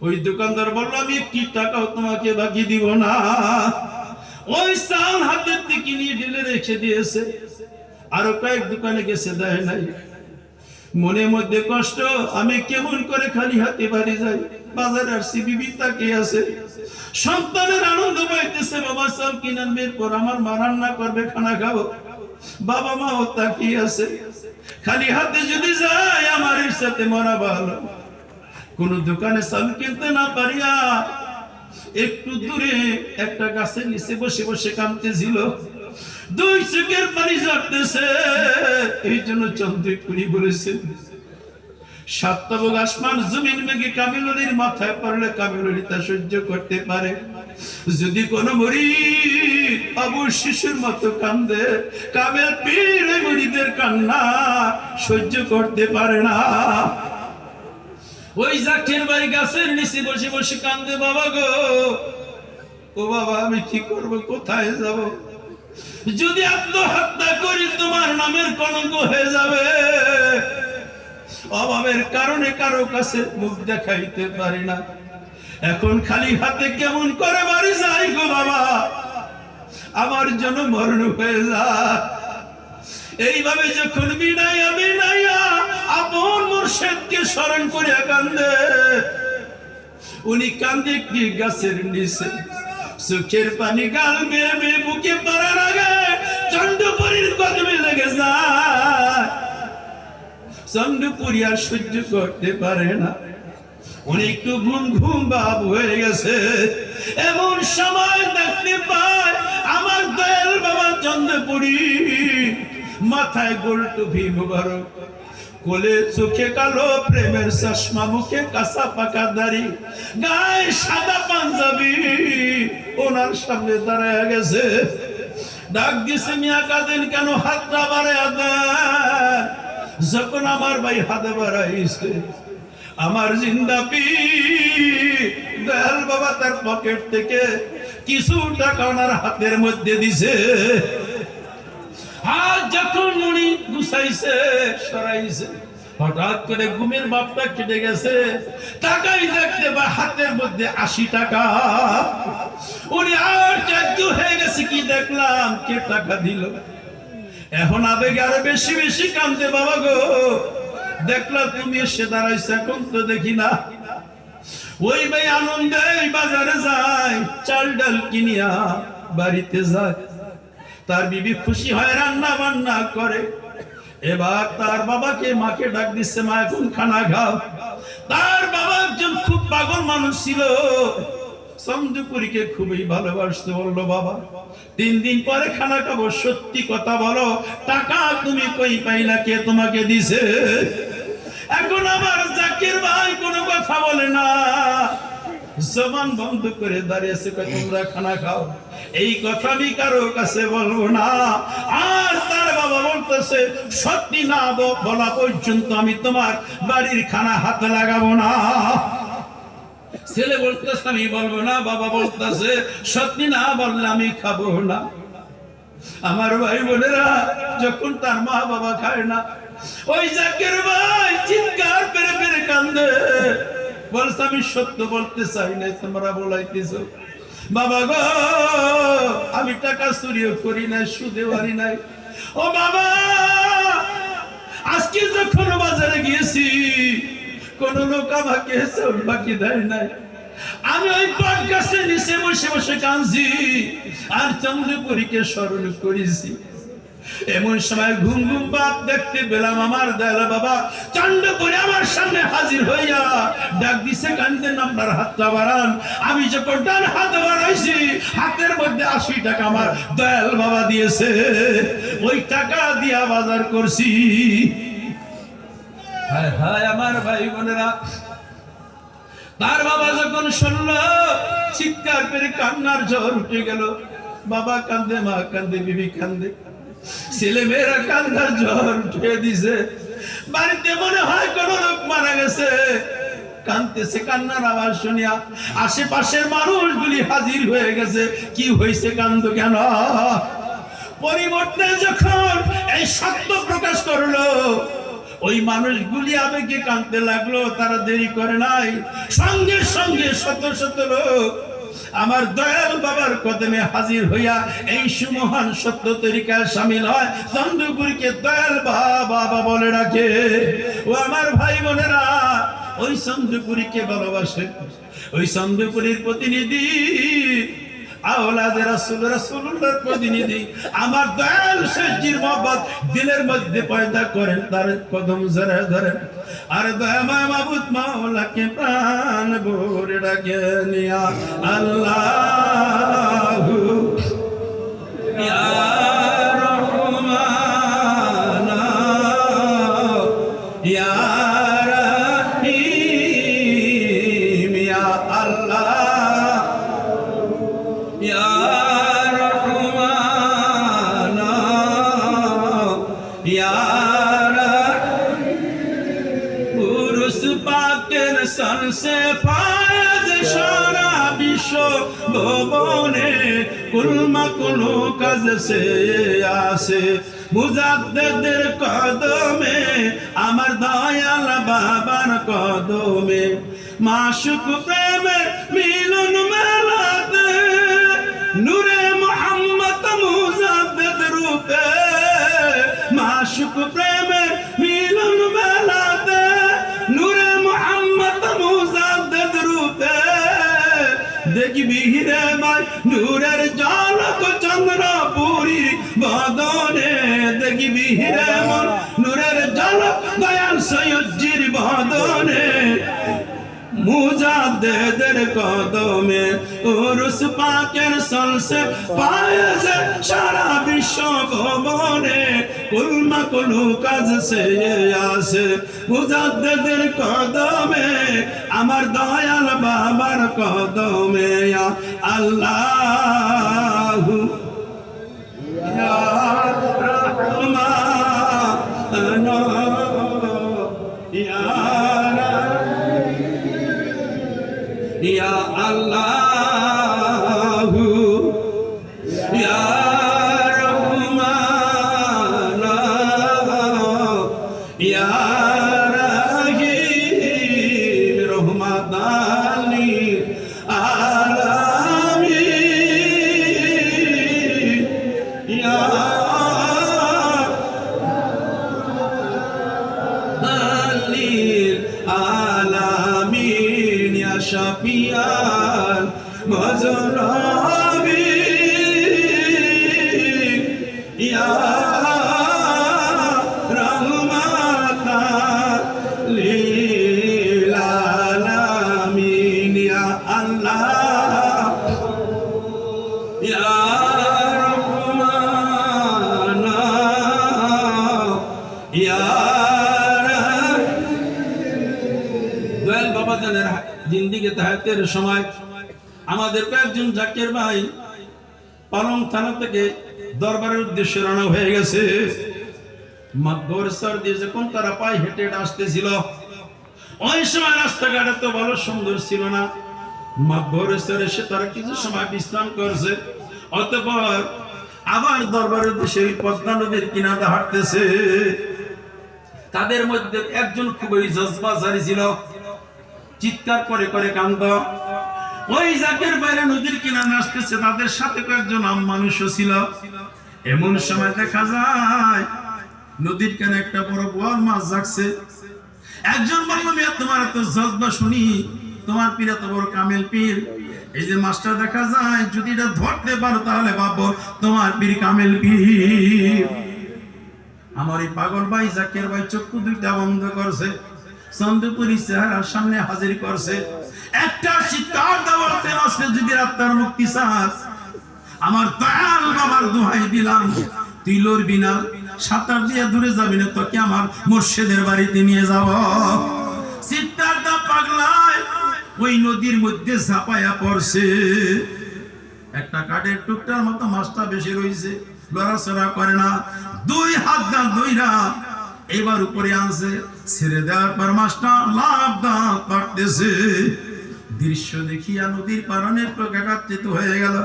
S1: ওই দোকানদার বলল, আমি কি টাকাও তোমাকে বাকি দিব না। ওই চাল হাতের থেকে নিয়ে ঢেলে রেখে দিয়েছে। আরো কয়েক দোকানে গেছে, দেয় নাই। মনের মধ্যে কষ্ট, আমি কেমন করে খালি হাতে বাড়ি যাই। বাজারে আসছি, বিবি তাকিয়ে আছে, সন্তানের আনন্দ পাইতেছে, বাবা চাল কিনে আনবে, পর আমার মা রান্না করবে, খানা খাবো। বাবা মাও তাকিয়ে আছে, খালি হাতে যদি যায় আমার সাথে মরা ভালো। কোন দোকানে চাল কিনতে না পারিয়া একটু দূরে একটা গাছের নিচে বসে বসে কাঁদতেছিল। 2 চোখের পানি ঝরতেছে। এই জন্য চন্দ্রপুরী বলেছেন, 7 তাবক আসমান জমিন মেঘে কামিলুলির মাথায় পড়লে কামিলুলি তা সহ্য করতে পারে। যদি কোন মুরিদ আবু শিশুর মতো কান্দে, কামেল পীর ওই মুরিদের কান্না সহ্য করতে পারে না। ওই জাকির ভাই গাছের নিচে বসে বসে কান্দে, বাবা গো, ও বাবা আমি কি করব, কোথায় যাব? যদি আত্মহত্যা করি তোমার নামের কলঙ্ক হয়ে যাবে। অভাবের কারণে কারো কাছে মুখ দেখাইতে পারি না। এখন খালি হাতে কেমন করে বাড়ি যাই গো বাবা, আমার জন্য মরণ হয়ে যায়। এইভাবে যখন বিনাইয়া বিনাইয়া আপন মুর্শিদকে স্মরণ করে কান্দে, উনি কান্দে কি গাছের নিচে, চোখের পানি গাল বেয়ে বেয়ে বুকে পড়ার আগে চন্দ্রপুরীর কদমে লেগে যায়। চন্দ্রপুরী আর সহ্য করতে পারে না, উনি একটু ঘুম ঘুম ভাব হয়ে গেছে। এমন সময় দেখতে পায় আমার দয়াল বাবা চন্দ্রপুরী, মাথায় গোল টুপি মুবারক, কোলে চোখে কালো প্রেমের চশমা, মুখে কাঁচা পাকা দাড়ি, গায়ে সাদা পাঞ্জাবি, ওনার সামনে দাঁড়ায় গেছে। ডাক দিছে, মিয়া কাঁদেন কেন, হাতটা বাড়ায়া দেন। যখন আমার ভাই হাতে বাড়াইছে, আমার জিন্দা পীর দয়াল বাবা তার পকেট থেকে কিছু টাকা ওনার হাতের মধ্যে দিছে। হাত যখন উনি গুছাইছে, সরাইছে, হঠাৎ করে ঘুমের বাপটা কেটে গেছে। টাকাই দেখতে বা হাতের মধ্যে 80 টাকা। উনি আর চার্য হয়ে গেছে, কি দেখলাম, কে টাকা দিল। এখন আবেগে আরো বেশি বেশি কান্দে, বাবা গো, দেখলাম তুমি এসে দাঁড়াইছে, এখন তো দেখি না। ওই ভাই আনন্দে বাজারে যায়, চাল ডাল কিনিয়া বাড়িতে যায়। তার বিবি খুশি হয়, রান্না বান্না করে। এবার তার বাবাকে মাকে ডাক দিচ্ছে, মা এখন খানা খাও। তার বাবা একজন খুব পাগল মানুষ ছিল, চন্দ্রপুরীকে খুবই ভালোবাসতে। বললো, বাবা 3 দিন পরে খানা খাবো, সত্যি কথা বলো, টাকা তুমি কই পাইলা, কে তোমাকে দিছে? এখন আমার জাকির ভাই কোনো কথা বলে না, জবান বন্ধ করে দাঁড়িয়েছে, তোমরা খানা খাও, এই কথা আমি কারো কাছে বলবো না। আর তার বাবা বলতেছে, সত্যি না বলা পর্যন্ত আমি তোমার বাড়ির খানা হাতে লাগাবো না। ছেলে বলতেছে, আমি বলবো না। বাবা বলতেছে, সত্যি না বললে আমি খাবো না। আমার ভাই বোনেরা, যখন তার মা বাবা খায় না, ওই জাকির ভাই চিৎকার পেরে পেরে কান্দে, বলছে, আমি সত্য বলতে চাই না, তোমরা বলাইতেছ। বাবা গো, আমি টাকা চুরিও করি নাই, সুদে বাড়ি নাই। ও বাবা, আজকে যখন বাজারে গিয়েছি, কোন লোক আমাকে চাউল বাকি দেয় নাই। আমি ওই বট গাছের নিচে বসে বসে কাঁদছি আর চন্দ্রপুরীকে স্মরণ করেছি। এমন সময় ঘুম ঘুম বাপ দেখতে পেলাম, আমার দয়াল বাবা চন্দ্রপুরী আমার সামনে হাজির হইয়া ডাক দিছে, কান্দেন, আপনার হাতটা বাড়ান। আমি যখন ডান হাত বাড়াইছি, হাতের মধ্যে 80 টাকা আমার দয়াল বাবা দিয়েছে। ওই টাকা দিয়া বাজার করছি। হায় হায় আমার ভাই বোনেরা, তার বাবা যখন শুনলো চিৎকার করে কান্নার ঝড় উঠে গেল। বাবা কান্দে, মা কান্দে, বিবি কান্দে, ছেলে মেয়েরা কান্নার ঝড় উঠে দিছে। বাড়িতে মনে হয় কোন লোক মারা গেছে। কান্দতেছে, কান্নার আওয়াজ শুনিয়া আশেপাশের মানুষগুলি হাজির হয়ে গেছে। কি হয়েছে, কান্দ কেন? পরিবর্তনে যখন এই সত্য প্রকাশ করলো, ওই মানুষগুলি আবেগে কাঁদতে লাগলো। তারা দেরি করে নাই, সঙ্গে সঙ্গে শত শত লোক আমার দয়াল বাবার কদমে হাজির হইয়া এই সুমহান সত্য তরিকায় শামিল হয়। চন্দ্রপুরীকে দয়াল বাবা বলে রাখে। ও আমার ভাই বোনেরা, ওই চন্দ্রপুরীকে ভালোবাসে। ওই চন্দ্রপুরীর প্রতিনিধি আওলাদে রাসূল, রাসূলুল্লাহর প্রতিনিধি আমার দয়াল শেখজির মহব্বত দিলের মধ্যে পয়দা করেন। তার কদম জড়ে ধরেন আর দয়াময় মাবুদ মাওলাকে প্রাণ ভরে ডাকেন, ইয়া আল্লাহু ইয়া রহমান ইয়া রহিম, ইয়া আল্লাহ ইয়া রহমান ইয়া উরুস পাকের সনসে ফায়জ সারা বিশ্ব ভবনে কুলমা কুলু কাজ সে আসে মুজাদ্দিদের কদমে আমার দয়াল বাবার কদমে মাশুক প্রেমের মিলন মেলাতে নূরে মুহাম্মদ মুজাদ্দিদ রূপে মাশুক প্রেমের মিলন মেলাতে নূরে মুহাম্মদ মুজাদ্দিদ রূপে দেখবি রে মাই নূরের ঝলক চন্দ্রপুরী বদনে দেখবি রে মন নূরের ঝলক দয়াল সৈয়দজির বদনে মুজাদ্দিদের কদমে উরুস পাকের সলসে পায়েছে সারা বিশ্ব ভবনে কুলমা কুলু কাজ সে আসে মুজাদ্দিদের কদমে আমার দয়াল বাবার কদমে ইয়া আল্লাহু ইয়া রহমান ইয়া ইয়া আল্লাহু ইয়া রহমান ইয়া রহিম রহমাতাল লিল আলামিন ইয়া লিল আলামিন ইয়া শাফিয়াল মাজলুমি ইয়া রহমাতাল লিল আলামিন ইয়া আল্লাহ ইয়া রহমান ইয়া দয়াল বাবা জানের জিন্দিগি তাহাতের সময় আমাদের কয়েকজন জাকির ভাই পালং থানা থেকে দরবারের উদ্দেশ্যে রওনা হয়ে গেছে। মাগবর সর দিয়ে যখন তারা পায়ে হেঁটে আসতেছিল, ওই সময় রাস্তাঘাট তো ভালো সুন্দর ছিল না। মাগবর সর এসে তারা কিছু সময় বিশ্রাম করছে, অতঃপর আবার দরবারের উদ্দেশ্যে পদ্মা নদীর কিনারে হাঁটতেছে। তাদের মধ্যে একজন খুবই জজবাজারি ছিল, চিৎকার করে করে কান্দ। ওই জাকের বাইরে নদীর কিনারে আসতেছে, তাদের সাথে কয়েকজন আম মানুষও ছিল। এমন সময় দেখা যায় নদীর কানে একটা বড় বোয়াল মাছ জাগছে। একজন বলল, মিয়া তোমার এত জজবা শুনি, তোমার পীর এত বড় কামেল পীর, এই যে মাছটা দেখা যায় যদি এটা ধরতে পারো তাহলে ভাবো তোমার পীর কামেল পীর। আমার এই পাগল ভাই জাকের ভাই চক্ষু দুইটা বন্ধ করছে, চন্দ্রপুরী চেহারার সামনে হাজির করছে। একটা শিকার দেওয়াতে আসলে যদি আত্মার মুক্তি চাস, আমার দয়াল বাবার দোহাই দিলাম, তুই লড়বি না, সাঁতার দিয়ে দূরে যাবি না, তোকে আমার মুর্শিদের বাড়িতে নিয়ে যাব। চিৎকার দা পাগলায় ওই নদীর মধ্যে ঝাঁপায়া পড়ছে। একটা কাঠের টুকটার মতো মাছটা বেশি রয়েছে, লড়াচড়া করে না। দুই হাত দা দইরা এবার উপরে আনছে, ছেড়ে দেওয়ার পর মাছটা লাভ দাঁত পাড়তেছে। দৃশ্য দেখিয়া নদীর পারানের লোক একাত্রিত হয়ে গেল।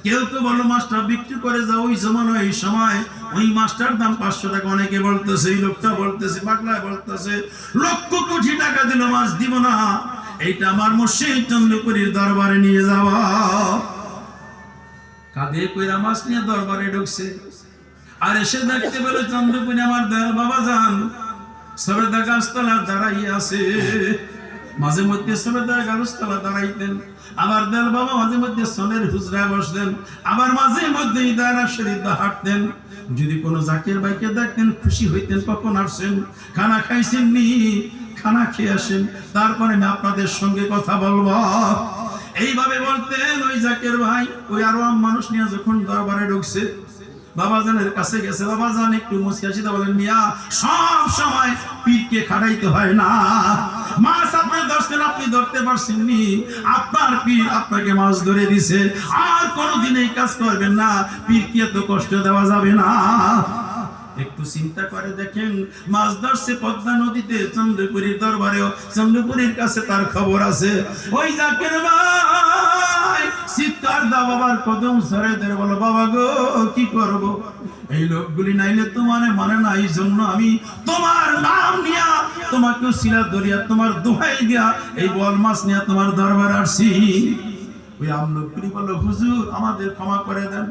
S1: কেউ কেউ বললো মাছটা বিক্রি করে যাও, ওই জমানো এই সময় ওই মাছটার দাম 500 টাকা। অনেকে বলতেছে, এই লোকটা বলতেছে, বাংলায় বলতেছে লক্ষ কোটি টাকা দিল মাছ দিব না, এইটা আমার মুর্শিদ চন্দ্রপুরীর দরবারে নিয়ে যাওয়া। কাঁধে কইরা মাছ নিয়ে দরবারে ঢুকছে। আর এসে দেখতে পেল চন্দ্রপুরী আমার দয়াল বাবা যান সবেদা গাছতলা দাঁড়াই আছে। মাঝে মধ্যে সবেদা গাছতলা দাঁড়াইতেন, আবার দয়াল বাবা মাঝে মধ্যে সনের হুজরায় বসতেন, আবার মাঝে মধ্যে দায়রা শরীফ হাঁটতেন। যদি কোনো জাকির ভাইকে দেখতেন খুশি হইতেন, কখন আসছেন, খানা খাইছেন নি, খানা খেয়ে আসেন, তারপরে আমি আপনাদের সঙ্গে কথা বলবো। এইভাবে বলতেন ওই জাকির ভাই। ওই আরো মানুষ নিয়ে যখন দরবারে ঢুকছে, বাবাজানের কাছে গেছে, বাবাজান একটু মুসকিয়াশিতে বলেন, মিয়া সব সময় পীরকে খাটাইতে হয় না। মাছ আপনি ধরছেন, আপনি ধরতে পারছেন নি, আপনার পীর আপনাকে মাছ ধরে দিছে, আর কোনোদিন এই কাজ করবেন না, পীরকে তো কষ্ট দেওয়া যাবে না। একটু চিন্তা করে দেখেন, মাছ ধরছে পদ্মা নদীতে, চন্দ্রপুরীর দরবারেও, চন্দ্রপুরীর কাছে তার খবর আছে। ওই জাকির ভাই চিৎকার দা বাবার কদম সরে ধরে বলো, বাবা গো কি করব, এই লোকগুলি নাইলে তোমার মানে না, এই জন্য আমি তোমার নাম নিয়া তোমাকে শিলা ধরিয়া তোমার দোহাই দিয়া এই বল মাছ নিয়ে তোমার দরবার আসছি। ওই আমলোকগুলি বলল, হুজুর আমাদের ক্ষমা করে দেন,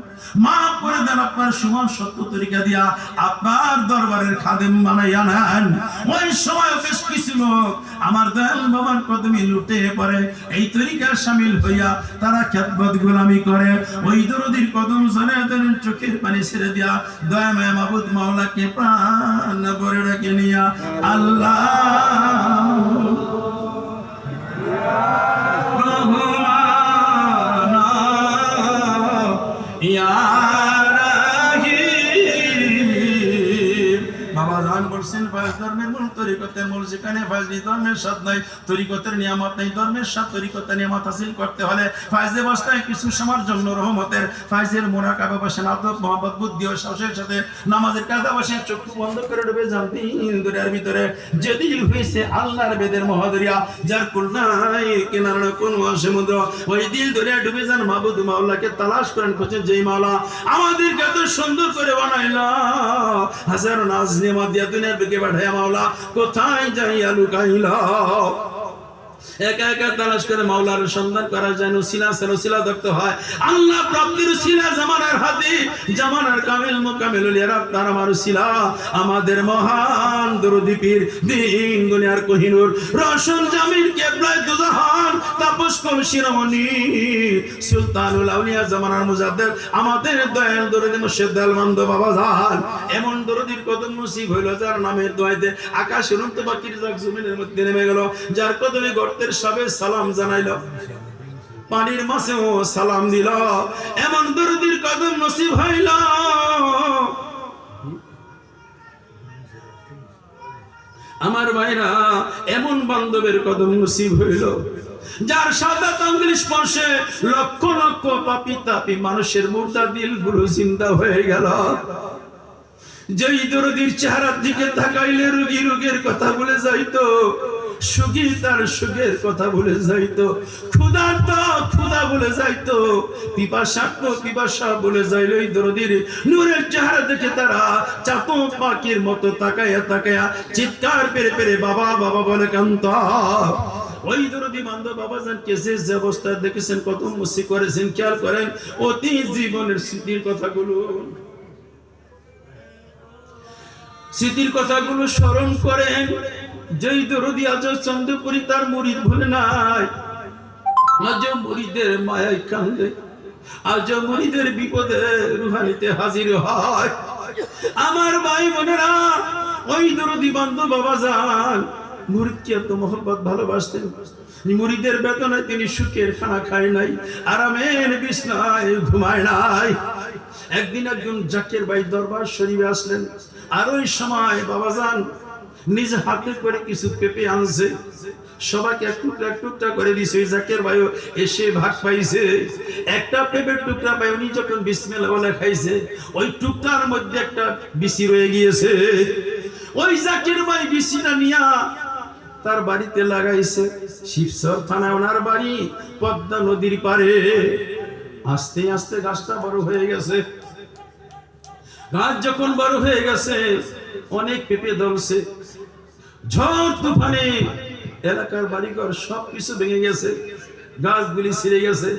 S1: মাফ করে দেন, আপনার সুমন সত্য তরিকা দিয়া আপনার দরবারের খাদেম বানাইয়া নেন। ওই সময় বেশ কিছু লোক আমার দয়াল বাবার কদমে লুটে পড়ে, এই তরিকার শামিল হইয়া তারা খেদমত গোলামি করে। ওই দরদির কদম ধরে দেন, চোখের পানি ছেড়ে দিয়া দয়াময় মাবুদ মাওলাকে প্রাণ ভরে রেখে নিয়া আল্লাহ বাবা জান বলছেন, ফায়জ ধর্মের মূল তরিকতের মূল, যেখানে ফায়জি ধর্মের স্বাদ নাই, তরিকতের নিয়ামত নাই, ধর্মের স্বাদ তরিকতের নিয়ামত হাসিল করতে হলে ফায়জে বস্তায় কিছু সময়ের জন্য রহমতের ফায়জের মুরাকাবা বসেন, আদব মহব্বত বুদ্ধি ও সাহসের সাথে নামাজের কাজা বসেন, চক্ষু বন্ধ করে ডুবে যান তিন দরিয়ার ভিতরে। যে দিল হয়েছে আল্লাহর বেদের মহাদরিয়া, যার কুল নাই কিনারা কোন সমুদ্র, ওই দিল দরিয়া ডুবে যান, মাবুদ মাওলাকে তালাশ করেন, খোঁজেন যেই মাওলা আমাদেরকে এত সুন্দর করে বানাইলা, হাজার নাজ নিয়ামত দিয়া দুনিয়ার বুকে পাঠাইয়া মাওলা কোথায় যাইয়া লুকাইলা। একা একা তালাশ করে মাওলার সন্ধান করা যায়, উসিলা সালসিলা ধরতে হয়। আল্লাহ প্রাপ্তির উসিলা জামানার হাতে, জামানার কামিল মুকামিল ওলিয়ারা তার আমার উসিলা, আমাদের মহান দরদি পীর দিন দুনিয়ার কোহিনূর রসুল জামিল কেবলায় দুজাহান তাপস কম শিরোমণি সুলতানুল আউলিয়া জামানার মুজাদ্দেদ আমাদের দয়াল দরদি মুর্শিদ দেলবন্দ বাবা জান। এমন দরদির কদম নসিব হইল যার নামের দোয়াইতে আকাশ উড়ন্ত পাখির জাগ জমিনের মধ্যে নেমে গেল, যার কদমে গর্তের সবে সালাম জানাইল, পানির মাছেও সালাম দিল, এমন দরদির কদম নসিব হইল। আমার ভাইরা, এমন বান্ধবের কদম নসিব হইল যার সাদা আঙ্গুল স্পর্শে লক্ষ লক্ষ পাপী তাপী মানুষের মুর্দা দিল গুলো জিন্দা হয়ে গেল। যেই দরদির চেহারার দিকে তাকাইলে রোগী রোগের কথা বলে যাইতো, সুখী তার সুখের কথা বলে যাইতো, ক্ষুধার্ত ক্ষুধা বলে যাইতো, পিপাসার্ত পিপাসা বলে যাইল। এই দরদির নূরের চেহারা দেখে তারা চাতক পাখির মতো তাকায়া তাকায়া চিৎকার পেরে পেরে বাবা বাবা বলে কান্তা। ওই দরদি বান্ধব বাবাজান কেসে যে অবস্থায় দেখেছেন, কত মুসি করেছেন, খেয়াল করেন অতি জীবনের স্মৃতির কথাগুলো, স্মৃতির কথাগুলো স্মরণ করেন। যেই দরদি আজ চন্দ্রপুরী তার মুরিদ ভুলে নাই, আজ মুরিদের মায়ায় কান্দে, আজ মুরিদের বিপদে রুহানিতে হাজির হয়। আমার ভাই বোনেরা, ওই দরদি বান্ধব বাবাজান মুরিদকে এত মহব্বত ভালোবাসতেন, মুরিদের বেতনায় তিনি সুখের খানা খায় নাই, আরামের বিছনায় ঘুমায় নাই। একদিন একজন জাকির ভাই দরবার শরীফে আসলেন, আর ওই সময় বাবাজান নিজ হাতে করে কিছু পেঁপে আনছে, সবাইকে এক টুকরা করে দিছে। ওই জাকের ভাই এসে ভাগ পাইছে, একটা পেঁপের টুকরা পাই উনি যখন বিসমিল্লাহ বলে খাইছে, ওই টুকরার মধ্যে একটা বিচি রয়ে গিয়েছে। ওই জাকের ভাই বিচিটা নিয়া তার বাড়িতে লাগাইছে। শিবচর থানায় ওনার বাড়ি, পদ্মা নদীর পারে। আস্তে আস্তে গাছটা বড় হয়ে গেছে। গাছ যখন বড় হয়ে গেছে, অনেক পেঁপে ধরছে। ঝড় তুফানে এলাকার বাড়িঘর সবকিছু ভেঙে গেছে, গাছগুলি ছিঁড়ে গেছে,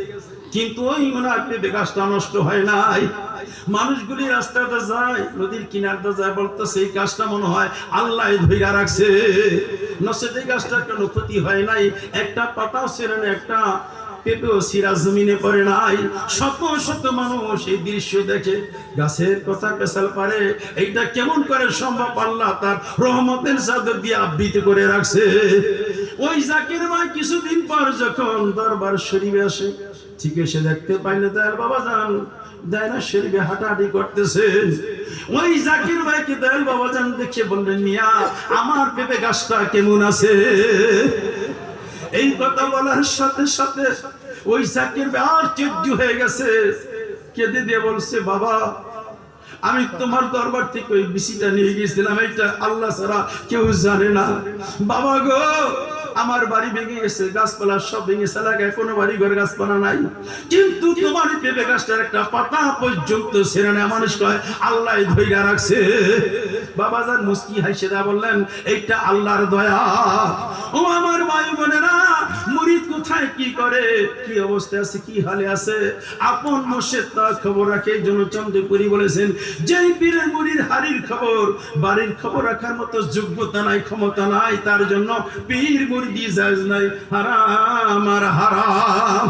S1: কিন্তু ওই ওনার পেঁপে গাছটা নষ্ট হয় নাই। মানুষগুলি রাস্তাতে যায়, নদীর কিনারতে যায়, বলতেছে এই গাছটা মনে হয় আল্লাহ ধইরা রাখছে, নচেত এই গাছটার কোনো ক্ষতি হয় নাই, একটা পাতাও ছিঁড়ে না, একটা পেঁপেও ছিঁড়া জমিনে পড়ে নাই। শত শত মানুষ এই দৃশ্য দেখে, গাছের কথা পেছাল পারে, এইটা কেমন করে সম্ভব? আল্লাহ তার রহমতের চাদর দিয়ে আবৃত করে রাখছে। ওই জাকির ভাই কিছুদিন পর যখন দরবার শরীফে আসে, ঠিক এসে দেখতে পাইলে তার বাবা যান দায়রা শরীফে হাঁটাহাঁটি করতেছেন। ওই জাকির ভাইকে দয়াল বাবা যান দেখে বললেন, মিয়া আমার পেঁপে গাছটা কেমন আছে? এই কথা বলার সাথে সাথে ওই জাকির ভাই আশ্চর্য হয়ে গেছে, কেঁদে দিয়ে বলছে, বাবা আমি তোমার দরবার থেকে ওই বিচিটা নিয়ে গিয়েছিলাম, এটা আল্লাহ ছাড়া কেউ জানে না। বাবা গো, আমার বাড়ি ভেঙে গেছে, গাছপালা সব ভেঙে এলাকায় কোনো বাড়ি ঘর গাছপালা নাই, কিন্তু তোমার পেঁপে গাছটার একটা পাতা পর্যন্ত ছেড়ে নেয়। মানুষ কয় আল্লাহ ধইরা রাখছে। বাবা যান মুস্কি হাসে বললেন, এইটা আল্লাহর দয়া। ও আমার ভাই বোনেরা, মুরিদ কোথায় কি করে, কি অবস্থায় আছে, কি হালে আছে, আপন মুর্শিদ তার খবর রাখে। এই জন্য চন্দ্রপুরী বলেছেন, যেই পীরের মুরিদ হারির খবর, বাড়ির খবর রাখার মতো যোগ্যতা নাই, ক্ষমতা নাই, তার জন্য পীর মুরিদি জায়েজ নাই, হারাম আর হারাম।